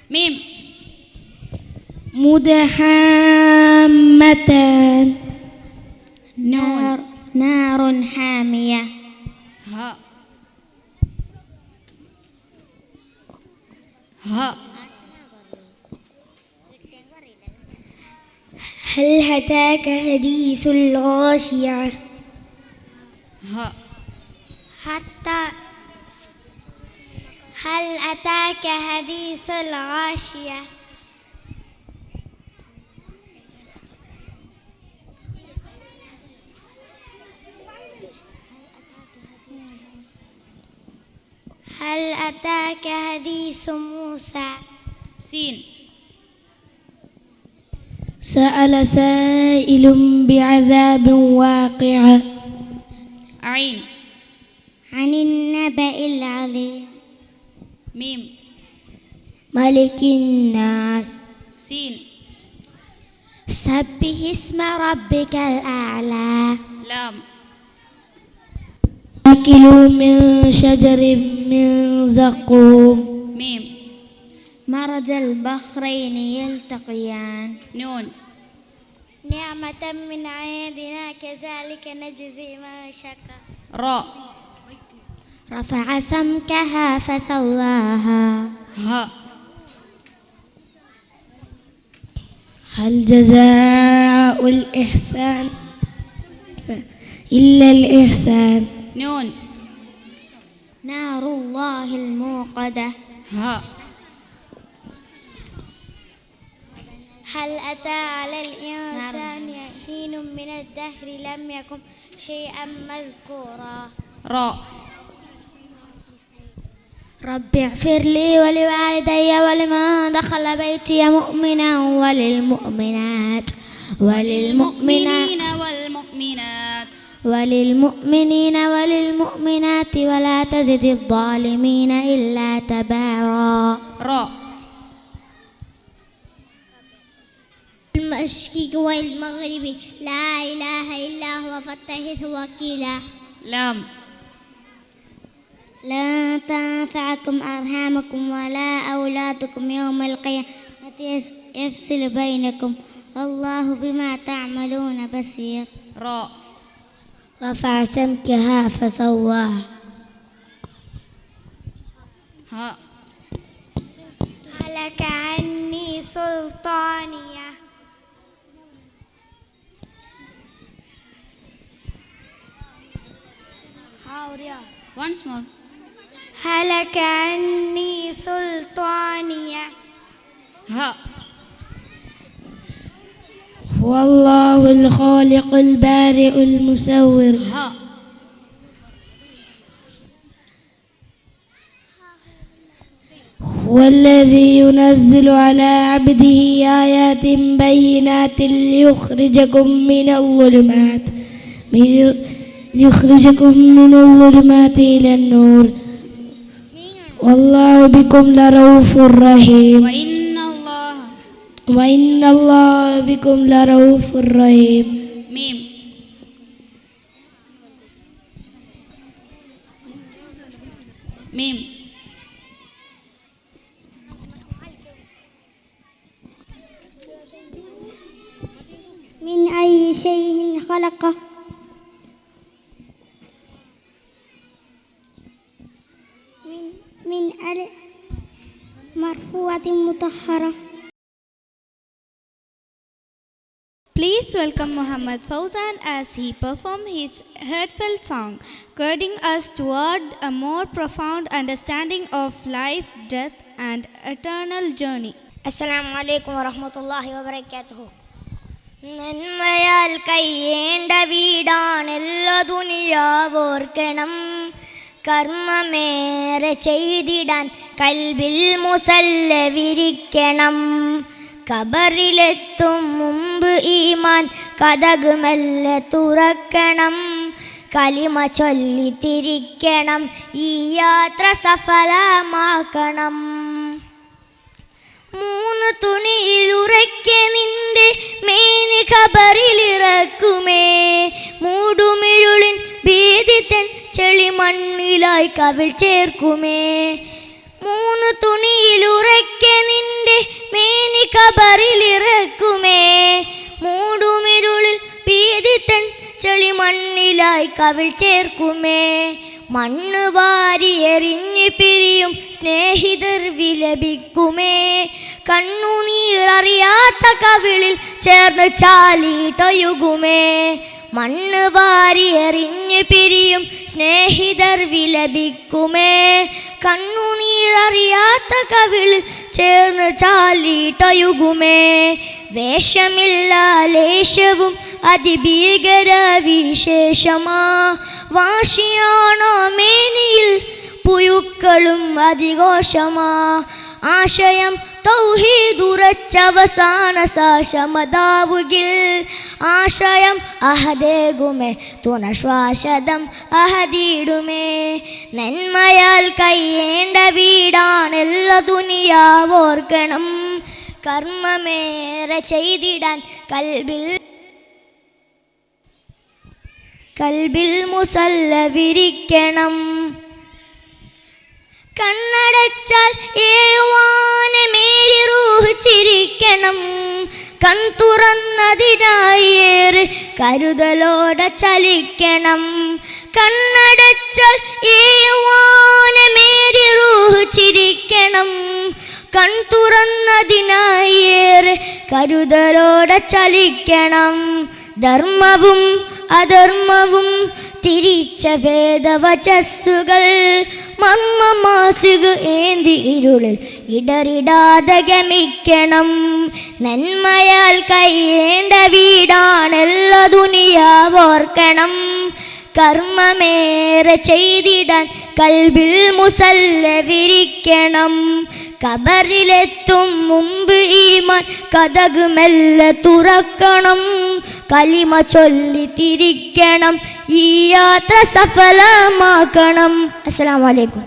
ميم مدهامتان نار حامية هل هتاك حديث الغاشية حتى هل أتاك حديث الغاشية هل أتاك حديث موسى سين. سأل سائل بعذاب واقع. عين. عن النبأ العظيم ميم. ملك الناس. سين. سبح اسم ربك الأعلى لام. أكلوا من شجر من زقوم. ميم. مرج البحرين يلتقيان نون. نعمة من عندنا كذلك نجزي من شكر راء. رفع سمكها فسواها ها. هل جزاء الإحسان إلا الإحسان. نون. نار الله الموقدة ها. هل أتى على الإنسان حين من الدهر لم يكن شيئا مذكورا راء. رب اغفر لي ولوالدي ولمن دخل بيتي مؤمنا وللمؤمنات والمؤمنين والمؤمنات وللمؤمنات ولا تزد الظالمين إلا تبارا راء. المشرق والمغرب لا إله إلا هو فاتخذه وكيلا لام. لا تنفعكم أرحامكم ولا أولادكم يوم القيامة يفصل بينكم والله بما تعملون بصير راء. رفع سمكها فسواها. ها. هلك عني سلطانية Once more. هلك عني سلطانية ها. هو الله الخالق البارئ المصور. ها. هو الذي ينزل على عبده آيات بينات ليخرجكم من الظلمات إلى النور والله بكم لرؤوف رحيم. وإن الله بكم لرؤوف رحيم. ميم. ميم. من أي شيء خلقه من مرفوعة مطهرة. Please welcome Muhammad Fauzan as he performs his heartfelt song, guiding us toward a more profound understanding of life, death, and eternal journey. Assalamu alaikum wa rahmatullahi wa barakatuh. നന്മയാൽ കയ്യേണ്ട വീടാണെല്ല ദുനിയാവോർക്കണം കർമ്മമേറെ ചെയ്തിടാൻ കൽബിൽ മുസല്ല വിരിക്കണം ഖബറിലെത്തും മുമ്പ് ഈമാൻ കതക് മെല്ലെ തുറക്കണം കലിമ ചൊല്ലി തിരിക്കണം ഈ യാത്ര സഫലമാക്കണം മൂന്ന് തുണിയിലുറക്കെ നിന്റെ മേനി ഖബറിലിറക്കുമേ മൂടുമിരുളിൻ ഭീതിത്തൻ ചെളി മണ്ണിലായി കവിൾ ചേർക്കുമേ മൂന്ന് തുണിയിലുറക്കെ നിന്റെ മേനി ഖബറിലിറക്കുമേ മൂടുമിരുളിൽ ഭീതിത്തൻ ചെളി മണ്ണിലായി കവിൾ ചേർക്കുമേ മണ്ണ് വാരി എറിഞ്ഞു പിരിയും സ്നേഹിതർ വിലപിക്കുമേ കണ്ണുനീരറിയാത്ത കവിളിൽ ചേർന്ന് ചാലിട്ടൊയുകുമേ മണ്ണ് വാരിയെറിഞ്ഞ് പിരിയും സ്നേഹിതർ വിലപിക്കുമേ. കണ്ണുനീരറിയാത്ത കവിളിൽ ചേർന്ന് ചാലിട്ടൊഴുകുമേ. വേഷമില്ല ലേശവും അതിഭീകര വിശേഷമാ. വാശിയാണോ മേനിയിൽ പുയുക്കളും അതിഘോഷമാ. ആശയം തൗഹീദുറച്ചവസാന സാശമതാവുകിൽ. ആശയം അഹദേകുമേ തുണശ്വാസതം അഹദീടുമേ. നന്മയാൽ കയ്യേണ്ട വീടാണെല്ല ദുനിയാവോർക്കണം. കർമ്മമേറെ ചെയ്തിടാൻ കൽബിൽ മുസല്ല വിരിക്കണം. കണ്ണടച്ചാൽ ഏവാനെ മേരി റൂഹ് ചിരിക്കണം. കൺ തുറന്നതിനായി ഏറെ കരുതലോടെ ചലിക്കണം. കണ്ണടച്ചാൽ ഏവാനെ മേരി റൂഹ് ചിരിക്കണം. കൺ തുറന്നതിനായി ഏറെ കരുതലോടെ ചലിക്കണം. ധർമ്മവും അധർമ്മവും തിരിച്ച വേദവചസ്സുകൾ മർമ്മമാസുക ഏന്തി ഇരുളിൽ ഇടറിടാതെ ഗമിക്കണം. നന്മയാൽ കയ്യേണ്ട വീടാണെല്ല ദുനിയാവോർക്കണം. കർമ്മമേറെ ചെയ്തിടാൻ കൽബിൽ മുസല്ല വിരിക്കണം. കബറിലെത്തും മുമ്പ് ഈമാൻ കതക് മെല്ലെ തുറക്കണം. കലിമ ചൊല്ലി തിരിക്കണം. ഈ യാത്ര സഫലമാക്കണം. അസ്സലാമു അലൈക്കും.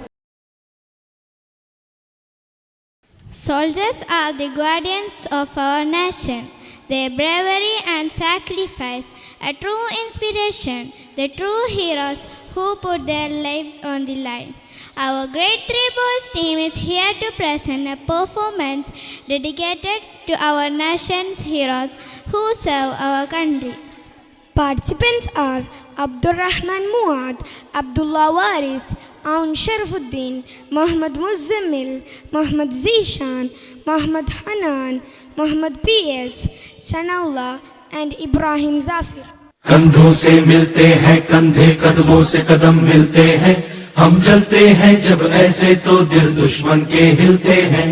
Soldiers are the guardians of our nation. Their bravery and sacrifice, a true inspiration, the true heroes who put their lives on the line. Our Grade 3 Boys team is here to present a performance dedicated to our nation's heroes who serve our country. Participants are Abdul Rahman Muad, Abdullah Waris, Aun Sharafuddin, Muhammad Muzammil, Muhammad Zishan, Muhammad Hanan, Muhammad PH, Sanaullah and Ibrahim Zafir. कंधों से मिलते हैं कंधे, कदमों से कदम मिलते हैं. हम चलते हैं जब ऐसे तो दिल दुश्मन के हिलते हैं.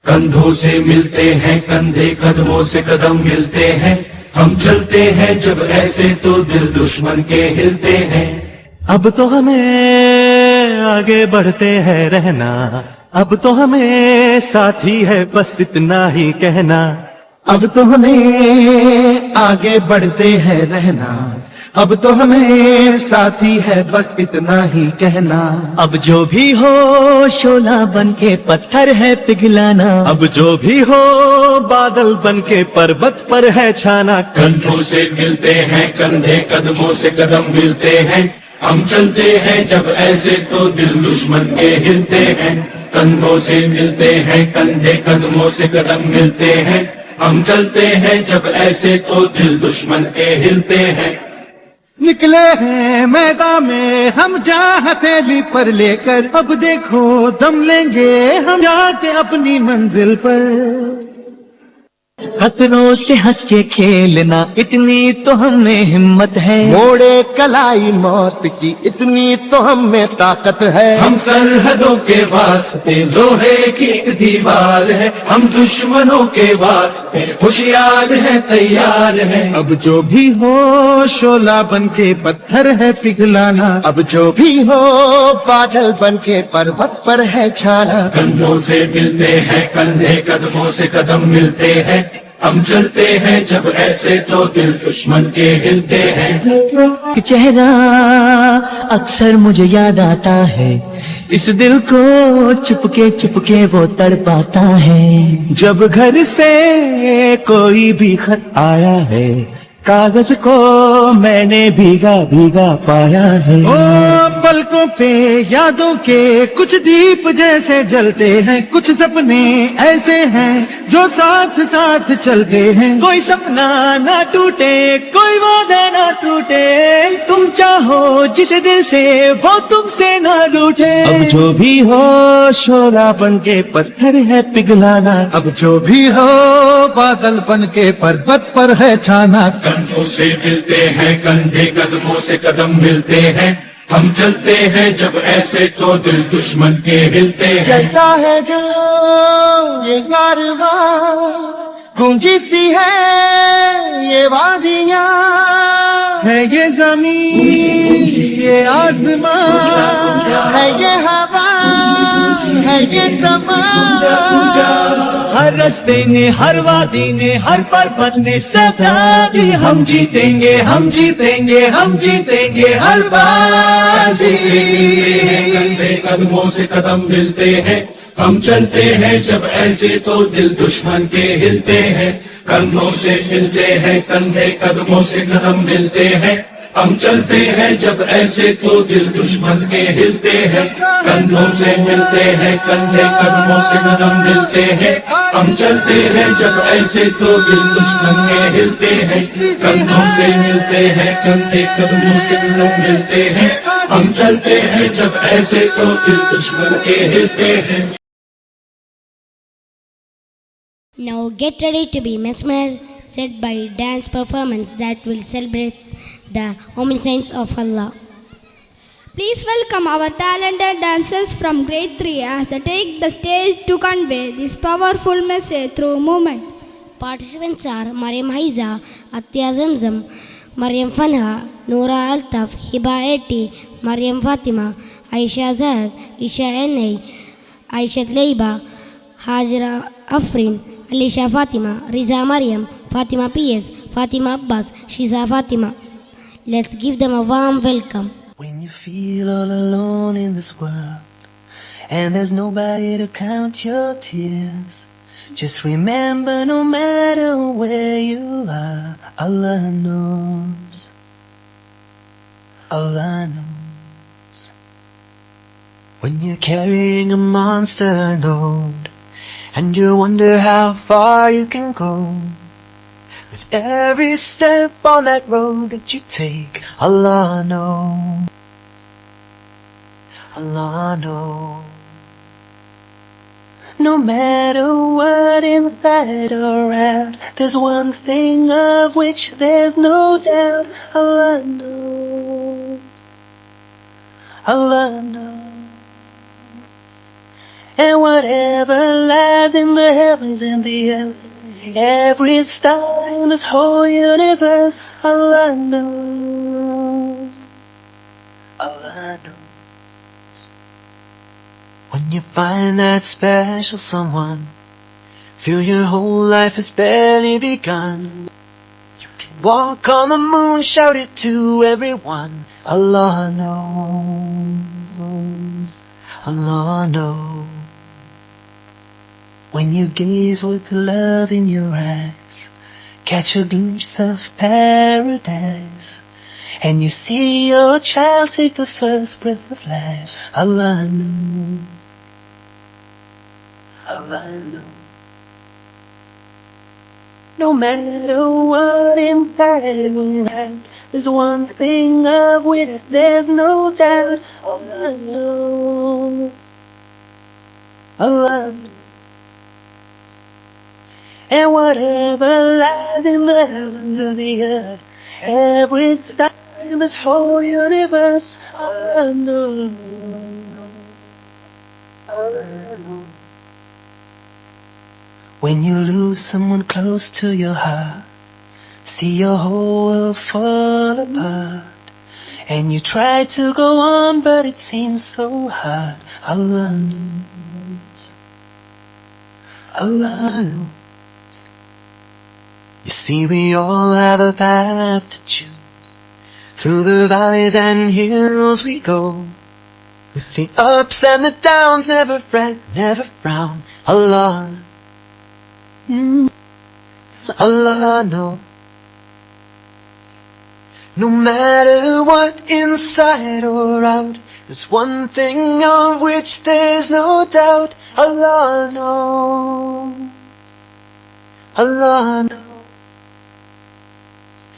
कंधों से मिलते हैं कंधे, कदमों से कदम मिलते हैं. हम चलते हैं जब ऐसे तो दिल दुश्मन के हिलते हैं. अब तो हमें आगे बढ़ते हैं रहना. अब तो हमें साथी है बस इतना ही कहना. अब तो हमें आगे बढ़ते हैं रहना. अब तो हमें साथी है बस इतना ही कहना. अब जो भी हो शोला बन के पत्थर है पिघलाना. अब जो भी हो बादल बन के पर्वत पर है छाना. कंधों से मिलते हैं कंधे, कदमों से कदम मिलते हैं. हम चलते हैं जब ऐसे तो दिल दुश्मन के हिलते हैं. कंधों से मिलते हैं कंधे, कदमों से कदम मिलते हैं. हम चलते हैं जब ऐसे तो दिल दुश्मन के हिलते हैं. निकले हैं मैदान में हम जहाँ हथेली पर लेकर. अब देखो दम लेंगे हम जाके अपनी मंजिल पर. खतरों से हंस के खेलना इतनी तो हमें हिम्मत है. मोड़े कलाई मौत की इतनी तो हम में ताकत है. हम सरहदों के वास्ते लोहे की एक दीवार है. हम दुश्मनों के वास्ते होशियार हैं, तैयार हैं. अब जो भी हो शोला बन के पत्थर है पिघलाना. अब जो भी हो बादल बन के पर्वत पर है छाना. कंधों से मिलते हैं कंधे, कदमों से कदम मिलते हैं. हम चलते हैं जब ऐसे तो दिल दुश्मन के हिलते हैं. चेहरा अक्सर मुझे याद आता है. इस दिल को चुपके वो तड़पाता है. जब घर से कोई भी खत आया है, कागज को मैंने भीगा भीगा पाया है. ओ पलकों पे यादों के कुछ दीप जैसे जलते हैं. कुछ सपने ऐसे हैं जो साथ साथ चलते हैं. कोई सपना ना टूटे, कोई वादा ना टूटे. तुम चाहो जिस दिल से वो तुमसे ना रूठे. अब जो भी हो शोला बन के पत्थर है पिघलाना. अब जो भी हो बादल बन के पर्वत पर है छाना. कंधों से मिलते हैं, कंधे कदमों से कदम मिलते हैं। हम चलते हैं जब ऐसे तो दिल दुश्मन के हिलते हैं। चलता है जो ये कारवां, गूंजी सी है ये वादियां, है ये जमीन ये आसमां, है ये हवा है ये समा। हर रास्ते ने, हर वादी ने, हर पर्वत ने सदा दी, हम जीतेंगे, हम जीतेंगे, हम जीतेंगे हर बाजी। कंधे कदमों से कदम मिलते हैं, हम चलते हैं जब ऐसे तो दिल दुश्मन के हिलते हैं। कंधों से मिलते हैं, कंधे कदमों से कदम मिलते हैं। हम चलते हैं जब ऐसे तो दिल दुश्मन के हिलते हैं। कंधों से मिलते हैं, कंधे कदमों से कदम मिलते हैं। हम चलते हैं जब ऐसे तो दिल दुश्मन के हिलते हैं। कंधों से मिलते हैं, कंधे कदमों से कदम मिलते हैं। हम चलते हैं जब ऐसे तो दिल दुश्मन के हिलते हैं। Now get ready to be mesmerized by dance performance that will celebrate the omniscience of Allah. Please welcome our talented dancers from grade 3 as they take the stage to convey this powerful message through movement. Participants are Mariam Haiza, Atya Zamzam, Mariam Fanha, Noora Altaf, Hiba Eti, Mariam Fatima, Aisha Zahad, Isha Enay, Aishat Leiba, Hajra Afrin, Alisha Fatima, Riza Mariam, Fatima PS, Fatima Abbas, Shiza Fatima. Let's give them a warm welcome. When you feel all alone in this world and there's nobody to count your tears, just remember no matter where you are, Allah knows. Allah knows. When you're carrying a monster load and you wonder how far you can go, with every step on that road that you take, Allah knows. Allah knows. No matter what inside or out, there's one thing of which there's no doubt. Allah knows. Allah knows. And whatever lies in the heavens and the earth, every star in this whole universe, Allah knows. Allah knows. When you find that special someone, feel your whole life has barely begun. You can walk on the moon, shout it to everyone. Allah knows. Allah knows. When you gaze with love in your eyes, catch a glimpse of paradise, and you see your child take the first breath of life, Allah knows. Allah knows. No matter what inside or out, there's one thing of which there's no doubt. Allah knows. Allah knows. And whatever lies in the heavens of the earth, every star in this whole universe, Allah knows. Allah knows. When you lose someone close to your heart, see your whole world fall apart, and you try to go on, but it seems so hard. Allah knows. Allah knows. You see, we all have a path to choose. Through the valleys and hills we go. With the ups and the downs, never fret, never frown. Allah, Allah knows. No matter what inside or out, there's one thing of which there's no doubt. Allah knows. Allah knows.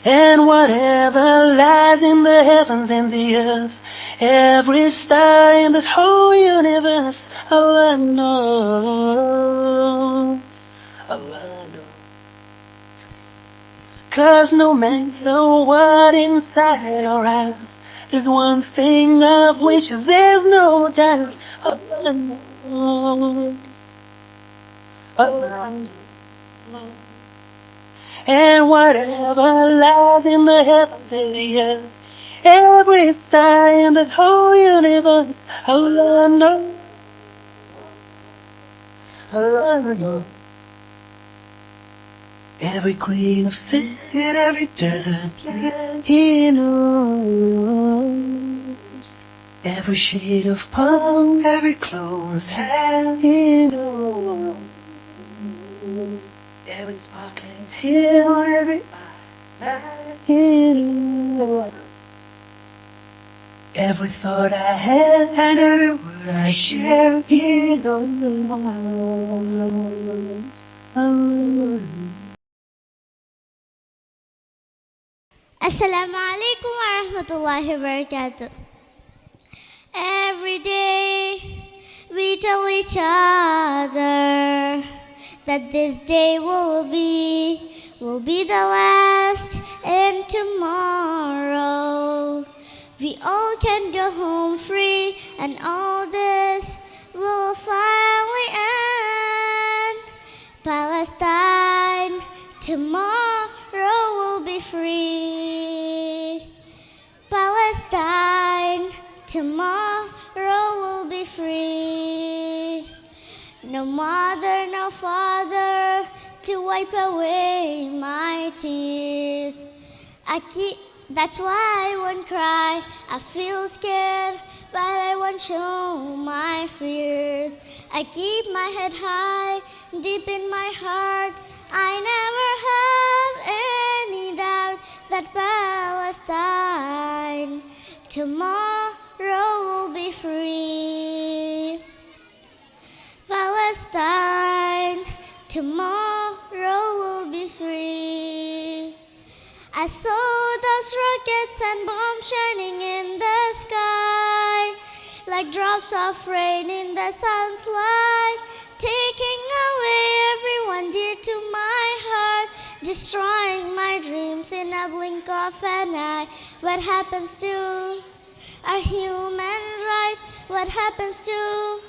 And whatever lies in the heavens and the earth, every star in this whole universe, Allah knows. Allah knows. 'Cause no matter what inside or out, there's one thing of which there's no doubt. And whatever lies in the heavens and the earth, every star in the whole universe, Allah knows. Allah knows. Every grain of sand in every desert, He knows. Every shade of palm, every closed hand, He knows. Every sparkling tear on every eye, He knows. Every thought I have and every word I share, He knows. Assalamu alaikum wa rahmatullahi wa barakatuh. Every day we tell each other that this day will be the last, and tomorrow we all can go home free, and all this will finally end. Palestine, tomorrow will be free. Palestine, tomorrow will be free. No mother, no father to wipe away my tears. That's why I won't cry. I feel scared, but I won't show my fears. I keep my head high, deep in my heart. I never have any doubt that Palestine tomorrow will be free. Palestine tomorrow will be free. I saw those rockets and bombs shining in the sky, like drops of rain in the sun's light, taking away everyone dear to my heart, destroying my dreams in a blink of an eye. What happens to our human right? What happens to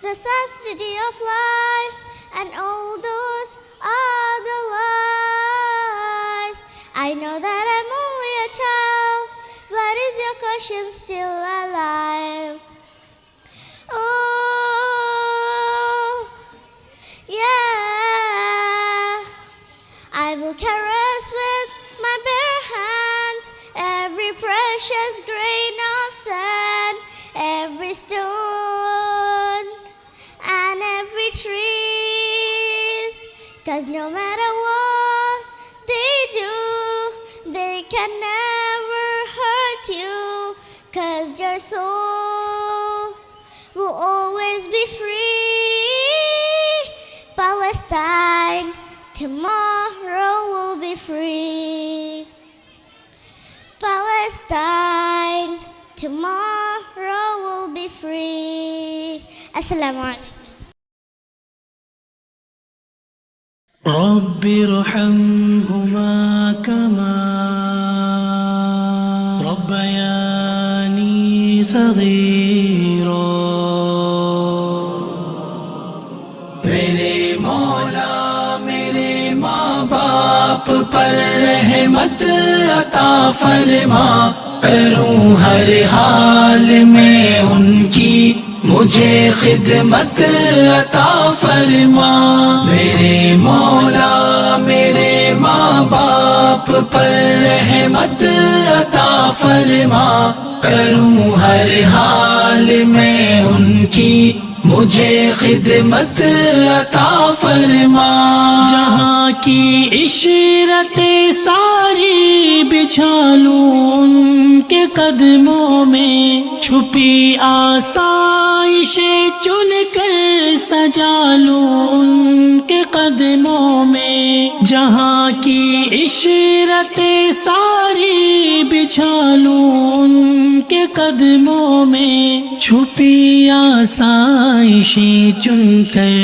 the sanctity of life and all those other lies? I know that I'm only a child, but is your question still alive? Oh, yeah. I will caress with my bare hands every precious grain of sand, every stone and every tree. 'Cause no matter what they do, they can never hurt you. 'Cause your soul will always be free. Palestine tomorrow will be free. Palestine tomorrow will be free. Assalamu alaikum. رب ارحمهما كما ربياني صغيرا. मेरे मौला मेरे माँ बाप पर रहमत अता फरमा, करूँ हर हाल में उनकी मुझे खिदमत अता फरमा। मेरे मौला मेरे माँ बाप पर रहमत अता फरमा, करूँ हर हाल में उनकी मुझे खिदमत अता फरमा। जहाँ की इशरतें सारी बिछा लूं उनके कदमों में, छुपी आसाइशें चुन कर सजा लूं उनके कदमों में। जहाँ की इशरतें सारी बिछा लूं उनके कदमों में, छुपी आसाइशें चुन कर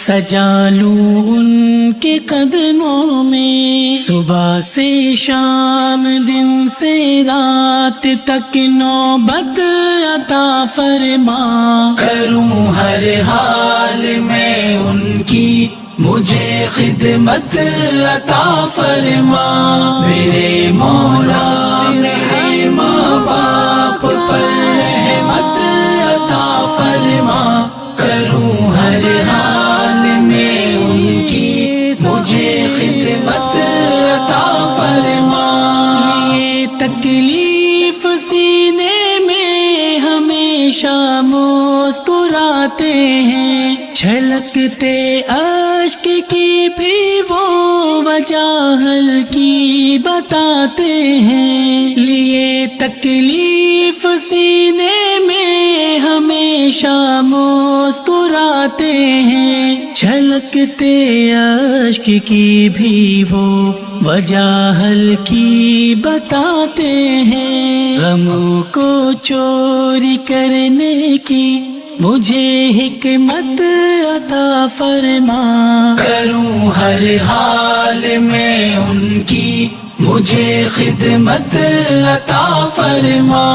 सजा लूं उनके कदमों में। सुबह से शाम दिन से रात तक नौबत अता फरमा। करूं हर हाल में उनकी मुझे खिदमत अता फरमा। मेरे मौला मेरे माँ बाप पर रहमत अता फरमा। करूं हर हाल में उनकी मुझे खिदमत अता फरमा। ये तकलीफ सीने में हमेशा मुस्कुराते हैं, छलकते अश्क की भी वो वजह हल्की बताते हैं। लिए तकलीफ सीने में हमेशा मुस्कुराते हैं, छलकते अश्क की भी वो वजह हल्की बताते हैं। गमों को चोरी करने की मुझे हिकमत अता फरमा। करूं हर हाल में उनकी मुझे खिदमत अता फरमा।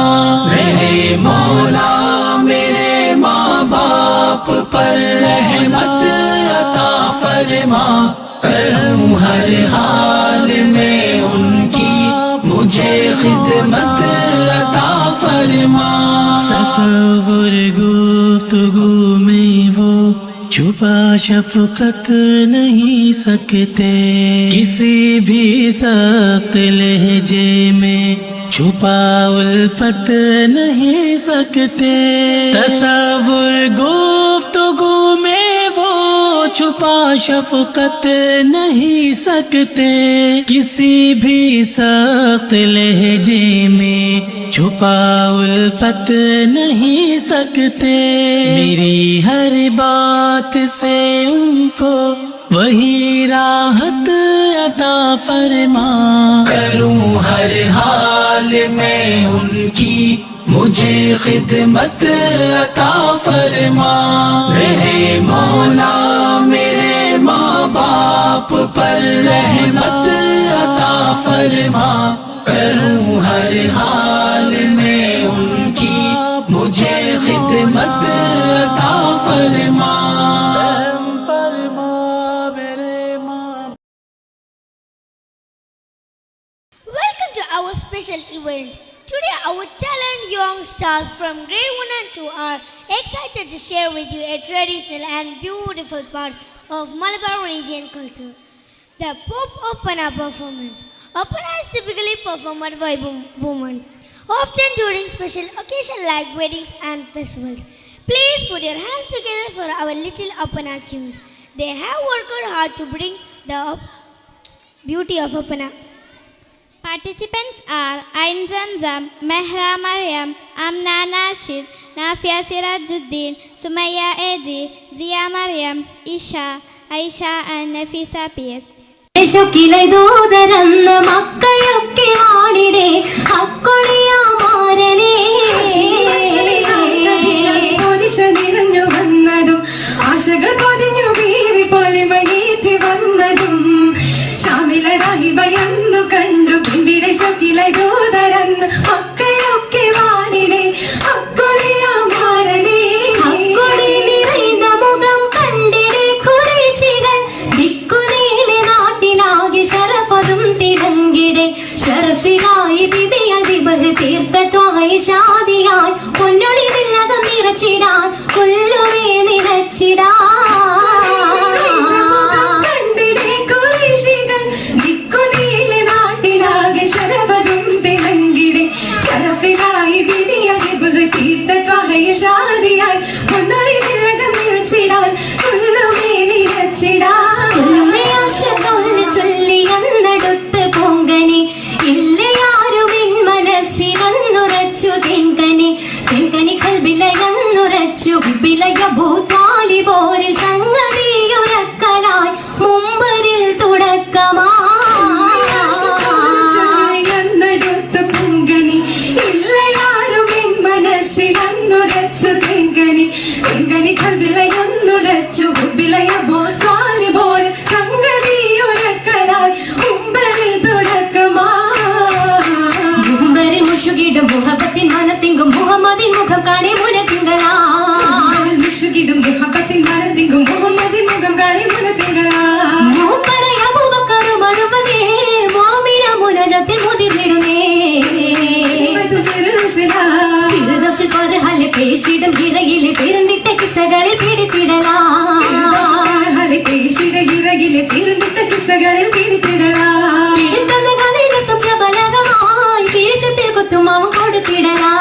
रहे मौला मेरे माँ बाप पर रहमत अता फरमा। करूं हर हाल में उनकी मुझे खिदमत अता फरमा। तसव्वुर गुफ्तगू में वो छुपा शफकत नहीं सकते, किसी भी सख्त लहजे में छुपा उल्फत नहीं सकते। तसव्वुर गुफ्तगू में वो छुपा शफकत नहीं सकते, किसी भी सख्त लहजे में छुपा उल्फत नहीं सकते। मेरी हर बात से उनको वही राहत अता फरमा। करूं हर हाल में उनकी मुझे खिदमत अता फरमा। रहे मौला मेरे माँ बाप पर रहमत अता फरमा। करूं हर हाल में उनकी मुझे खिदमत अता फरमा। Welcome to our special event. Today our talent young stars from grade 1 and 2 are excited to share with you a traditional and beautiful part of Malabar region culture, the Pop Opana performance. Opana is typically performed by women, often during special occasions like weddings and festivals. Please put your hands together for our little Opana queens. They have worked hard to bring the beauty of Opana. Participants are Ain Zamzam, Mehra Maryam, Amna Nashid, Nafia Sirajuddin, Sumaya Eji, Zia Maryam, Isha, Aisha and Nafisa PS. ദേശക്കിലൈതൂതരന്ന് മക്കയൊക്കെ വാണിടേ അക്കൊളിയാമാരനേ നിറഞ്ഞു വന്നതും ആശകൾ പൊതിഞ്ഞു ബീവി പൊലിമയേറ്റി വന്നതും ശാമില രാഹിബയെന്നു കണ്ടു പിന്നിടെ ശക്കിലൈതൂതരന്ന് മക്കയൊക്കെ വാണിടേ അക്കൊളിയാമാരനേ അക്കൊളി നിറയുന്ന മുഖം കണ്ടിടേ ഖുറൈശികൾ ദിക്കുനീലെ നാട്ടിലാകെ ശരഫതും തിളങ്ങിടെ ഷറഫിലായി ബിബിയതിബഹ് തീർത്ത ത്വായി ഷാദിയായി പൊന്നൊളി വില്ലകം നിറച്ചിടാൻ കൊല്ലുവേ നിറച്ചിടാൻ കണ്ടിടേ ഖുറൈശികൾ ദിക്കുനീലെ നാട്ടിലാകെ ശരഫതും തിളങ്ങിടെ ഷറഫിലായി ബിബിയതിബഹ് തീർത്ത ത്വായി ഷാദിയായി പൊന്നൊളി വില്ലകം നിറച്ചിടാൻ കൊല്ലുവേ നിറച്ചിടാൻ ചൊല്ലിയെന്നടുത്ത് പൊങ്കനി ഇല്ലയാരുമിൻ മനസ്സിലെന്നുറച്ചു തെങ്കനി തെങ്കനി കൽബിലയെന്നുറച്ചു ബിലയ ഭൂതാലിബോരിൽ സംഗതിയുറക്കലായി മുമ്പരിൽ തുടക്കമാടുത്ത് പൊങ്കനി ഇല്ലയാരുമിൻ മനസ്സിലെന്നുറച്ചു തെങ്കനി തെങ്കനി കൽബിലയെന്നുറച്ചു ബിലയ വിഷുകിടും മുഹബത്തിൻ മനത്തിങ്കും മുഹമ്മദിൻ മുഖം കാണേ മുനത്തിങ്കളാ വിഷുകിടും മുഹബത്തിൻ മനത്തിങ്കും മുഹമ്മദിൻ മുഖം കാണേ മുനത്തിങ്കളാ മൂപ്പറയ അബൂബക്കർ മറുപടി മോമിന മുനജത്തിൽ മുതിർന്നിടുന്നേ ഫിർദൗസിൽ ഫർഹലെ പേശിടും ഹിറയിലെ പെരുന്നിട്ട കിസ്സകളിൽ പിടിത്തിടലാ ഇറകിലെ തീർന്നിട്ട കിസ്സകളിൽ പിടിത്തിടലാ പിടിത്തന്ന ഖദീജത്തും ജബലകമായി പീശത്തിൽ കുത്തുമാവും കൊടുത്തിടലാ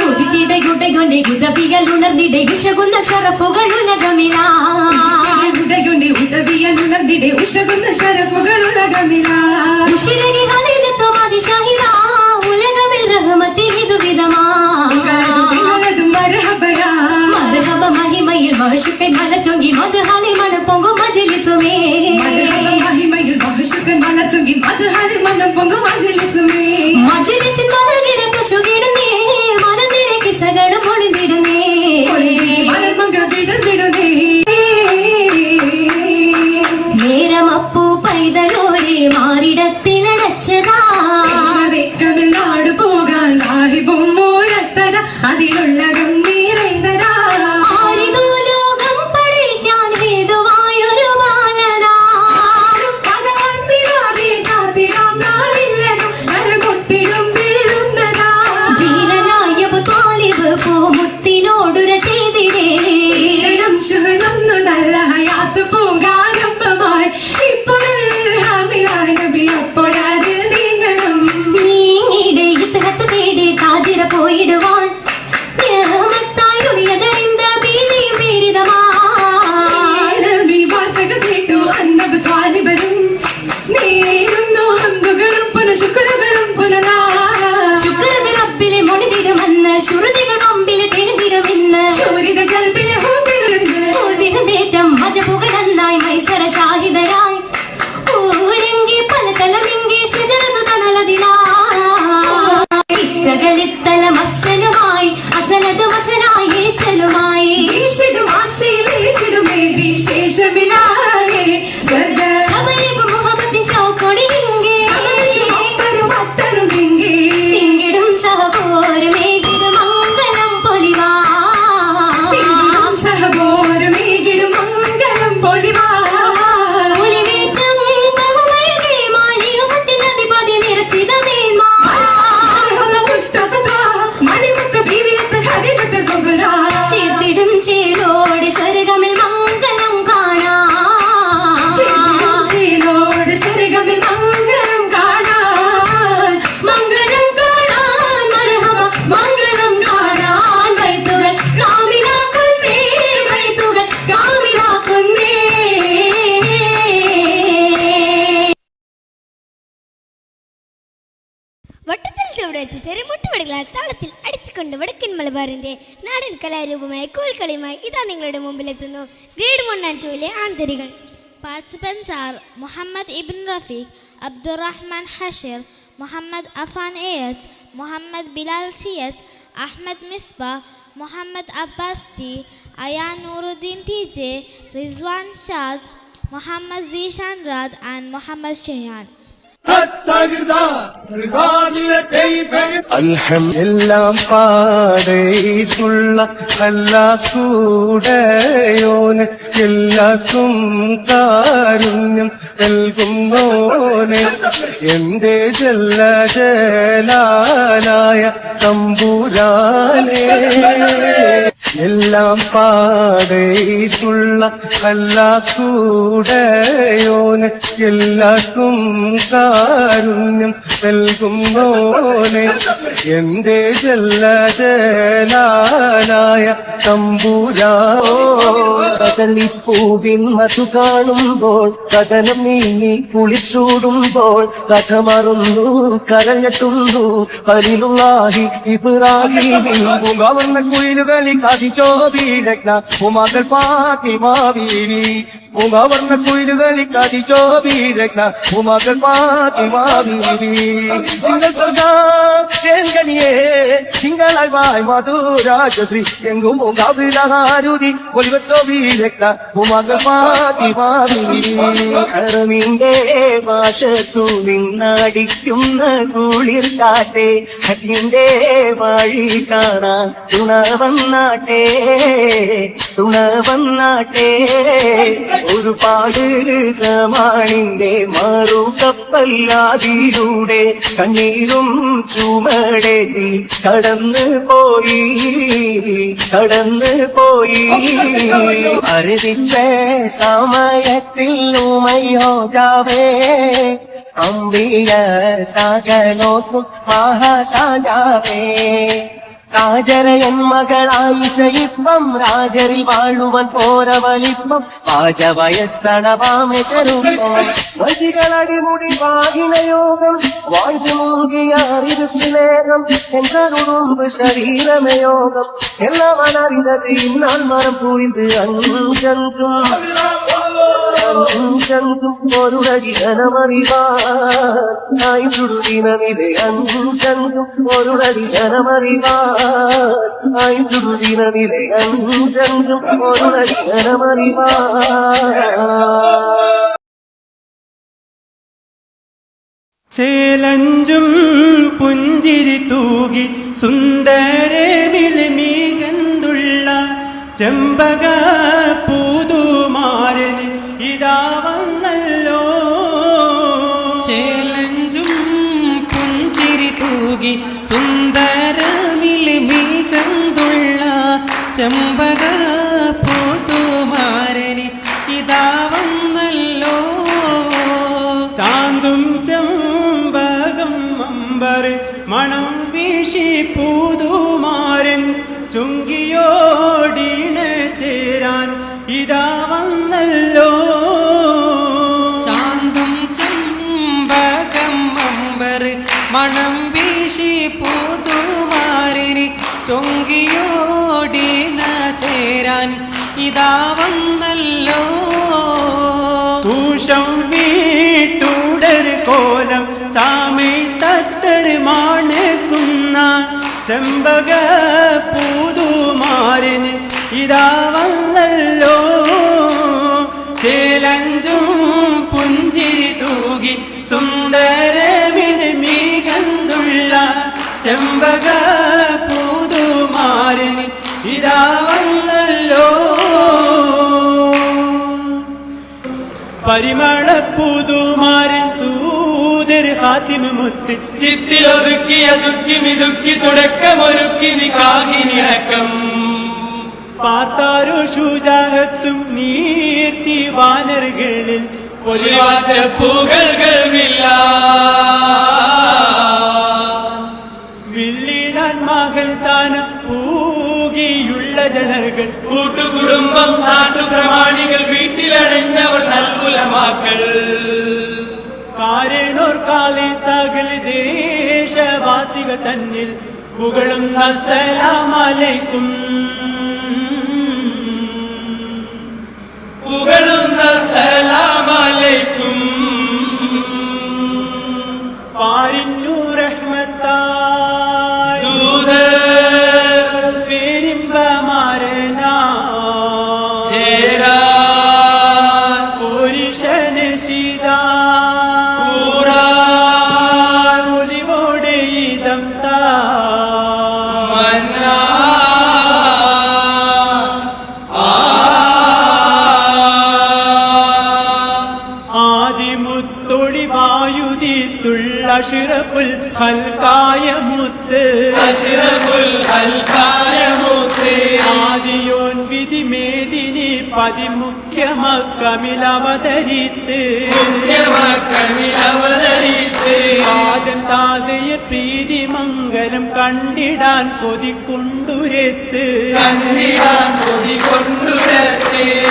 ഉദിതിടയുടയൊന്റെ ഉദവിയൽ ഉണർന്നിടെ ഉശകുന്ന ശറഫുകൾ ഉലകമിലാ ഉദവിയൽ ഉണർന്നിടെ ഉശകുന്ന ശറഫുകൾ ഉലകമിലാ ഉശിരകി ഖദീജത്തും അതിശാഹിലാ ഉലകമിൽ റഹ്മത്തിൽ ഇതു വിധമാ മർഹബ മഹിമയിൽ മഹശുക്കൈ മലച്ചൊങ്കി മദ്ഹാലി മണപ്പൊങ്കും മജ്ലിസുമേ മഹിമയിൽ മഹശുക്കൈ മലച്ചൊങ്കി മദ്ഹാലി മണപ്പൊങ്കും മജ്ലിസുമേ മജ്ലിസിൻ മതകിരത്തു ശുകിടുന്നേ മനനിരെ കിസ്സകളും ഒളിന്തിടുന്നേ മലർമങ്ക വിടുന്നേ നേരമപ്പൂ പൈതലോരെ മാറിടത്തിലടച്ചതാ നാട് പോകാൻ ആഹിബും മൂരത്തര അതിലുള്ള ഗംഭീരതരാ ആരിതോ ലോകം പഠിക്കാൻ ഹേതുവായൊരു ബാലനാ കാത്തിടാം നാളില്ലതും നരകൊത്തിടും വീഴുന്നതാ ധീരനായ അബൂ ത്വാലിബ് പൂമുത്തിനോടുര ചെയ്തിടേ ശുഹനൊന്നു നല്ല ഹയാത്ത് പോകാനൊപ്പമായി ഇപ്പോഴും ഹാമിലായ നബി അപ്പോഴതിൽ നീങ്ങണം നീങ്ങിടെ ഇത്തഹത്ത് തേടി താജിര പോയിടുവാൻ നിയമത്തായി ഉയർന്ന ഭീതിയും പീഡിതമാ നബി വാർത്തകൾ കേട്ടു അന്നബ് ത്വാലിബരും നേരുന്നു ഹംദുകളും പുനഃശുക്രുകളും പുനരാ ശുക്രത റബ്ബിലെ മൊണിതിടുമെന്ന് ശ്രുതികൾ പമ്പിലെ തെളിതിടുമെന്ന് ശൂരിത കൽബിലെ േറ്റം മജപുകളന്നായി മൈസര ഷാഹിദരായി ഊരെങ്കി പലതലമെങ്കി ശുചരതു തണലതിലാ കിസ്സകളിത്തല മസ്സലുമായി അസലത് വസനായി ഏശലുമായി വിശേഷമിലായേ സ്വർഗ സഭയിലും മുഹബത്തിൻ ഷൗക്കൊടിയെങ്കി അത്തരും എങ്കി തിങ്കിടും സഹപോരുമേകിടും മംഗലം പൊലിവാ സഹപോരുമേകിടും മംഗലം പൊലിവാ ഒലിവേറ്റം ബഹുമഴകെ മാഴിയുമത്തിൽ നദിപതി നിറച്ചിതമേന്മാ ചേർത്തിടും ചേലോടെ സ്വർഗമിൽ മംഗലം കാണാൻ സ്വർഗമിൽ മംഗളം കാണാൻ മർഹബ മംഗളം കാണാൻ വൈത്തുകൾ കാമിലാക്കുന്നേ വൈത്തുകൾ കാമിലാക്കുന്നേ വട്ടത്തിൽ ചുവടുവെച്ച് ചെറുമുട്ടുപടികളാൽ താളത്തിൽ അടിച്ചുകൊണ്ട് വടക്കൻ മലബാറിന്റെ നാടൻ കലാരൂപമായ കോൽക്കളിയുമായി ഇതാ നിങ്ങളുടെ മുമ്പിലെത്തുന്നു ഗ്രേഡ് 1 and 2 ആന്തരികൾ. Participants are Muhammad Ibn Rafiq, Abdurrahman Hashir, Muhammad Afan A.H., Muhammad Bilal C.S., Ahmed Misbah, Muhammad Abbas T, Ayan Nuruddin T.J., Rizwan Shad, Muhammad Zishan Rad and Muhammad Shayan. എല്ലാം പാടേറ്റുള്ള അല്ലാഹുടയോന് എല്ലാവർക്കും കാരുണ്യം നൽകുന്നോന് എന്റെ ജലാലായ തമ്പുരാനേ എല്ലാം പാടേറ്റുള്ള അല്ലാഹുടയോന് എല്ലാവർക്കും കാരുണ്യം നൽകുന്നോനെ എന്റെ ജലായ തമ്പുരാളിപ്പൂവിൻ മധു കാണുമ്പോൾ കഥനം നീങ്ങി കുളിച്ചൂടുമ്പോൾ കഥ മറന്നു കരഞ്ഞിട്ടുള്ളൂ ഖലീലുള്ളാഹി ഇബ്രാഹീമിൻ പൂങ്കാവന്ന കുയിലുകളി കതിച്ചോ വീട ഉമകൾ ഫാത്തിമ ബീവി ഉമാവർണ്ണ കുയിലുകളി കതിജോബീരഗ്ന ഉമകൾ ഫാത്തിമാ ബീവി നിങ്ങൾ ചൊല്ലിയേ തിങ്കളായി വായ് മധുരാജശ്രീ എങ്കും പൂങ്കാവിലഹാരുതി ഒലിവത്തോ ബീരഗ്ന ഉമകൾ ഫാത്തിമാ ബീവി കറമിന്റെ ഭാഷത്തു നിന്നടിക്കുന്ന കുളിർ കാട്ടെ അതിന്റെ വഴി കാണാൻ തുണ വന്നാട്ടെ ഒരുപാട് സമാണിന്റെ മറുകപ്പല്ലാതിലൂടെ കണ്ണീരും ചുമടേറ്റി കടന്നു പോയി അരുതിച്ച സമയത്തിൽ ഉമയോ ജാവേ അമ്പിയ സകലോക്കും മഹാതാജാവേ രാജരയൻ മകളായിഷയിപ്പം രാജരിൽ വാഴുവൻ പോരവലിപ്പം പാചവയസ്സണവാമെ ചെറുപ്പം വശികളടിമുടി വാഹിനയോഗം വാഴ്ച മുഴുകിയ അറിവ് സ്നേഹം എന്തരുടുമ്പ് ശരീരമയോഗം എല്ലാം അറിന്നത് ഇന്നാൽ മരം പുരിந்து അഞ്ചൻസും ഒരുടകി ജനമറിവാൻ ചുടുദിനമിലെ അഞ്ചൻസും ഒരുടകി ജനമറിവാൻ ചുടുദിനമിലെ അഞ്ചൻസും ഒരുടകി ജനമറിവാൻ ചേലഞ്ചും പുഞ്ചിരി തൂകി സുന്ദരമിൽമികന്തുള്ള ചെമ്പക പൂതുമാരന് ഇതാ വന്നല്ലോ. ചേലഞ്ചും പുഞ്ചിരി തൂകി സുന്ദരമിൽമികന്തുള്ള ചെമ്പക പൂതുമാരന് ഇതാ വന്നല്ലോ. ചാന്തും ചെമ്പകം അമ്പർ മണം വീശി പൂതുമാരൻ ചുങ്കിയോടിണ ചേരാൻ ഇതാ വന്നല്ലോ. ചാന്തും ചെമ്പകം അമ്പർ മണം വീശി പൂതുമാരൻ ചുങ്കിയോടിണ ചേരാൻ ഇതാ വന്നല്ലോ. പൂഷം വീട്ടുടർ കോലം ചാമി തട്ടർ മാണക്കുന്ന ചെമ്പക പൂതുമാരന് ഇതാ വന്നല്ലോ. ചേലഞ്ചും പുഞ്ചിരി തൂകി സുന്ദരമിൽമികന്തുള്ള ചെമ്പക പൂതുമാരന് ഇതാ വന്നല്ലോ. പരിമള പുതുമാരൻ തൂതർ ഹാത്തിമ മുത്ത് ചിത്തിലൊതുക്കിയ ദുഃഖി മിതുക്കി തുടക്കമൊരുക്കി നിക്കാഹിനിടക്കം പാർത്താരോ ശുചാഹത്തും നീർത്തി വാനറുകളിൽ പൊലിവാറ്റ പൂകൾവില്ല വിള്ളിടാൻ മകൾ താനം പൂകിയുള്ള ജനങ്ങൾ കൂട്ടുകുടുംബം നാട്ടുപ്രമാണികൾ വീട്ടിലടഞ്ഞവർ നൽകുലമാക്കൾ കാരണോർ കാലി സകല ദേശവാസികൾ തന്നിൽ പുകഴുന്ന അസ്സലാമലൈക്കും പുകഴുന്ന സലാമലൈക്കും പാരിന്നു റഹ്മത്തായി ദൂതർ പെരിമ്പമാരനാ ചേരാ പുരുഷനശിതാ ഖുർആൻ ഒലിവോടെ ഇദം താ മന്നാ അഷ്റഫുൽ ഖൽഖായ മുത്ത് അഷ്റഫുൽ ഖൽഖായ മുത്ത് ആദിയോൻ വിധി മേദിനി പതിമുഖ്യമക്കമിലവതരിത്ത് മുഖ്യമക്കമിലവതരിത്ത് ആദം താതയ പ്രീതി മംഗ മംഗലം കണ്ടിടാൻ കൊതിക്കൊണ്ടുരത്ത്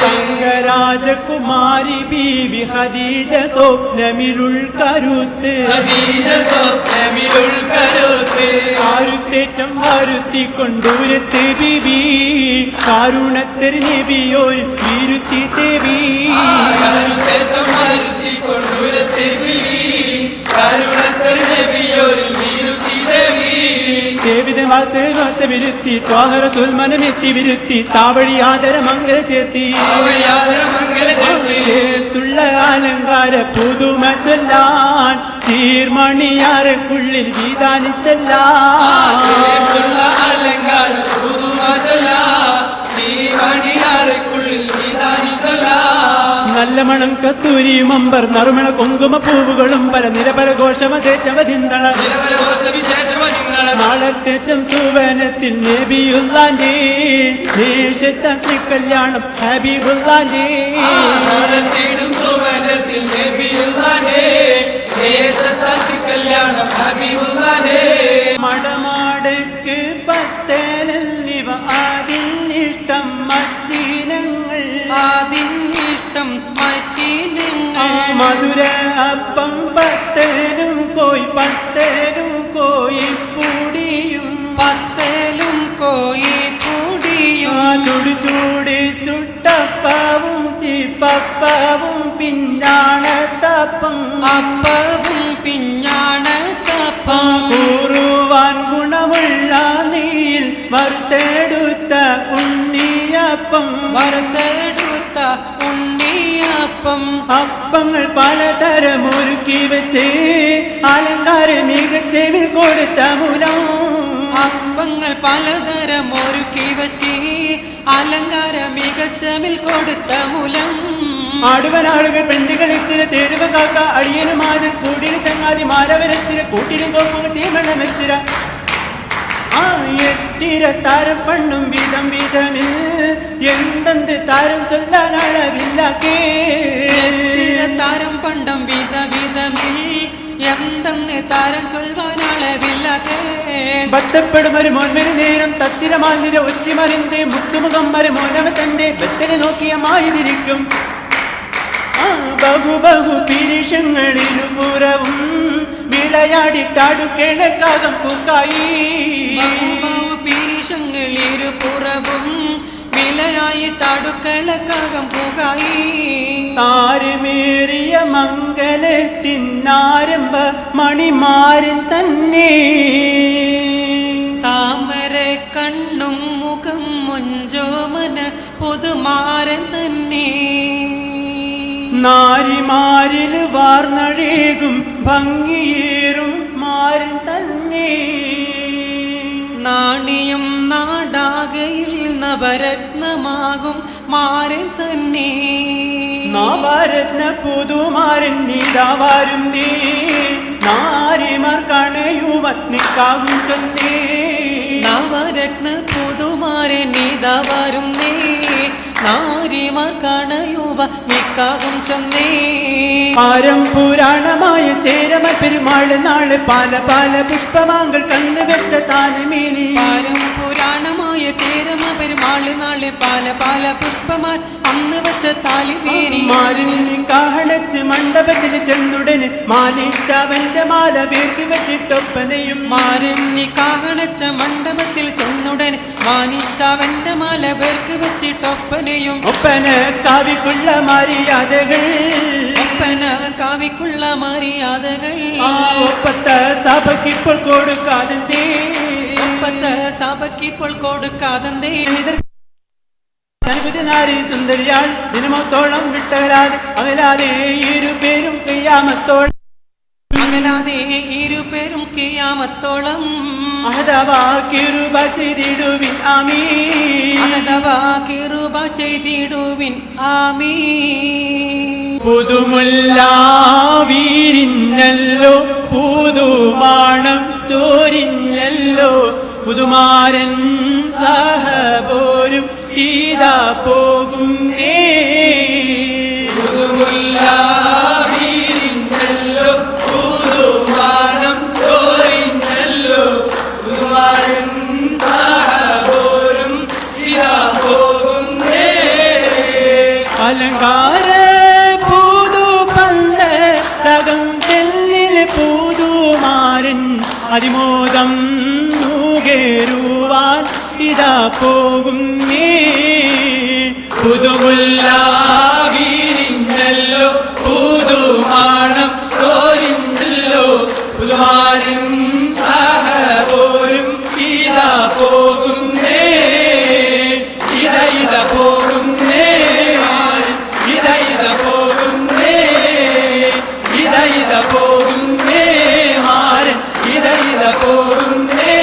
സംഗരാജകുമാരി ബീവി ഖദീജ സ്വപ്നമിരുൾ കരുത്ത് ആരുത്തേറ്റം വരുത്തിക്കൊണ്ടുരത്ത് ബീവി കാരുണത്തിൽ നബിയോർ വിരുത്തി ദേവി വിരുത്തി ത്വാഹര സുൽമനമെത്തി വിരുത്തി താവഴി ആദര മംഗല ചേർത്തി ചേർത്തുള്ള അലങ്കാര പുതുമ ചൊല്ലാൻ ചീർമണിയാരക്കുള്ളിൽ ഗീതാനിച്ചെല്ലാൻ നല്ല മണം കസ്തൂരിയും അമ്പർ നറുമണ കുങ്കുമ പൂവുകളും പല നിരപര ഘോഷമതേറ്റവതിന്തള നാളത്തേറ്റം സുവനത്തിൽ നബിയുള്ളാന്റെ ദേശത്തെ കല്യാണം ഹബീബുള്ളാന്റെ മടമാടക്ക് പത്തലിവ അതിനിഷ്ടം മറ്റിനങ്ങൾ മധുര അപ്പം പത്തലും കോയി പൂടിയും ചുടി ചൂടി ചുട്ടപ്പവും ചിപ്പപ്പവും പിഞ്ഞാണത്തപ്പം കൂറുവാൻ ഗുണമുള്ള നീൽ വറുത്തെടുത്ത ഉണ്ണിയപ്പം അപ്പങ്ങൾ പലതരം ഒരുക്കി വെച്ച് അലങ്കാര മികച്ചെവിൽ കൊടുത്ത മൂലം ആടുവനാളുകൾ പെണ്ടുകളിത്തിര തേടുവ കാക്ക അടിയനും ആതിൽ കൂടിന് ചങ്ങാതി മാരവരത്തിര കൂട്ടിനും കോപ്പുക തീമണമെത്തിര എട്ടിര താരം പണ്ണും വീതം വീതമിൽ എന്തെന്ത് താരം ചൊല്ലാനളവില്ല താരം പണ്ടം വീതമിൽ എന്തെന്ന് താരം ചൊൽവാനളവില്ല ബദ്ധപ്പെടും ഒരു മോൻമരു നേരം തത്തിരമാതിര ഒറ്റിമറിന്ത് മുത്തുമുഖം മരുമോനവ തന്റെ ബത്തനെ നോക്കിയ മായിരിക്കും ബഹു പിരിശങ്ങളിരുപുറവും വിളയാടിട്ടാടു കിഴക്കാകം പൂക്കായി സാരമേറിയ മംഗലത്തിനാരംഭ മണിമാരൻ തന്നെ താമര കണ്ണും മുഖം മുഞ്ചോമന പൊതുമാരൻ തന്നെ നാരിമാരിൽ വാർന്നഴേകും ഭംഗിയേറും മാരൻ തന്നെ നാണിയും നാടാകയിൽ നവരത്നമാകും മാരൻ തന്നെ നവരത്ന പുതുമാരൻ നീതാവാരും നീ നാരിമാർ കണയുവൻ നിക്കാകും ചൊന്നേ നവരത്ന പുതുമാരൻ നീതാവാരും നീ നാരിമാർ കണയുവ നിക്കാകും ചൊന്നേ പാരം പുരാണമായ ചേരമ പെരുമാൾ നാള് പല പല പുഷ്പമാങ്കൾ കണ്ടുവെച്ച താനമേനി പാരം പുരാണമായ ചേരമ പെരുമാൾ നാള് പല പല പുഷ്പമാർ അന്ന് വെച്ച താലിമേനി മാലിന്യ കാഹളച്ച് മണ്ഡപത്തിൽ ചെന്നുടന് മാലിച്ചവന്റെ മാല വീർക്കി വെച്ചിട്ടൊപ്പനയും മാലിന്യ കാഹളച്ച മണ്ഡപത്തിൽ ചെന്നുടൻ മാനിച്ചവന്റെ മാല വീർക്കി വെച്ചിട്ടൊപ്പനയും ഒപ്പന കാവിക്കുള്ള മര്യാദകൾ ഒപ്പത്ത സഭയ്ക്കിപ്പോൾ കൊടുക്കാതെ നാരി സുന്ദരിയാൾ ദിനമത്തോളം വിട്ടകരാതെ അകലാതെ ഇരുപേരും കിയാമത്തോളം അഹദവാ കിരുബ ചെയ്തിടുവിൻ ആമീൻ പുതുമുല്ല വീരിഞ്ഞല്ലോ പുതുമാണം ചോരിഞ്ഞല്ലോ പുതുമാരൻ സഹപോരും ഇതാ പോകും പുതുമുല്ല വീരിഞ്ഞല്ലോ പുതുമാണം ചോരിഞ്ഞല്ലോ അതിമോദം നൂകേറുവാൻ ഇതാ പോകുന്നേ. പുതുമുല്ലാവിരിഞ്ഞല്ലോ പുതുമാണം ചോരിഞ്ഞല്ലോ പുതുമാരും സഹപോരും ഇതാ പോകുന്നേ. ഇത പോകുന്നേ ഇത പോകുന്നേ ഇത പോകുന്നേ മാരൻ ഇത പോകുന്നേ.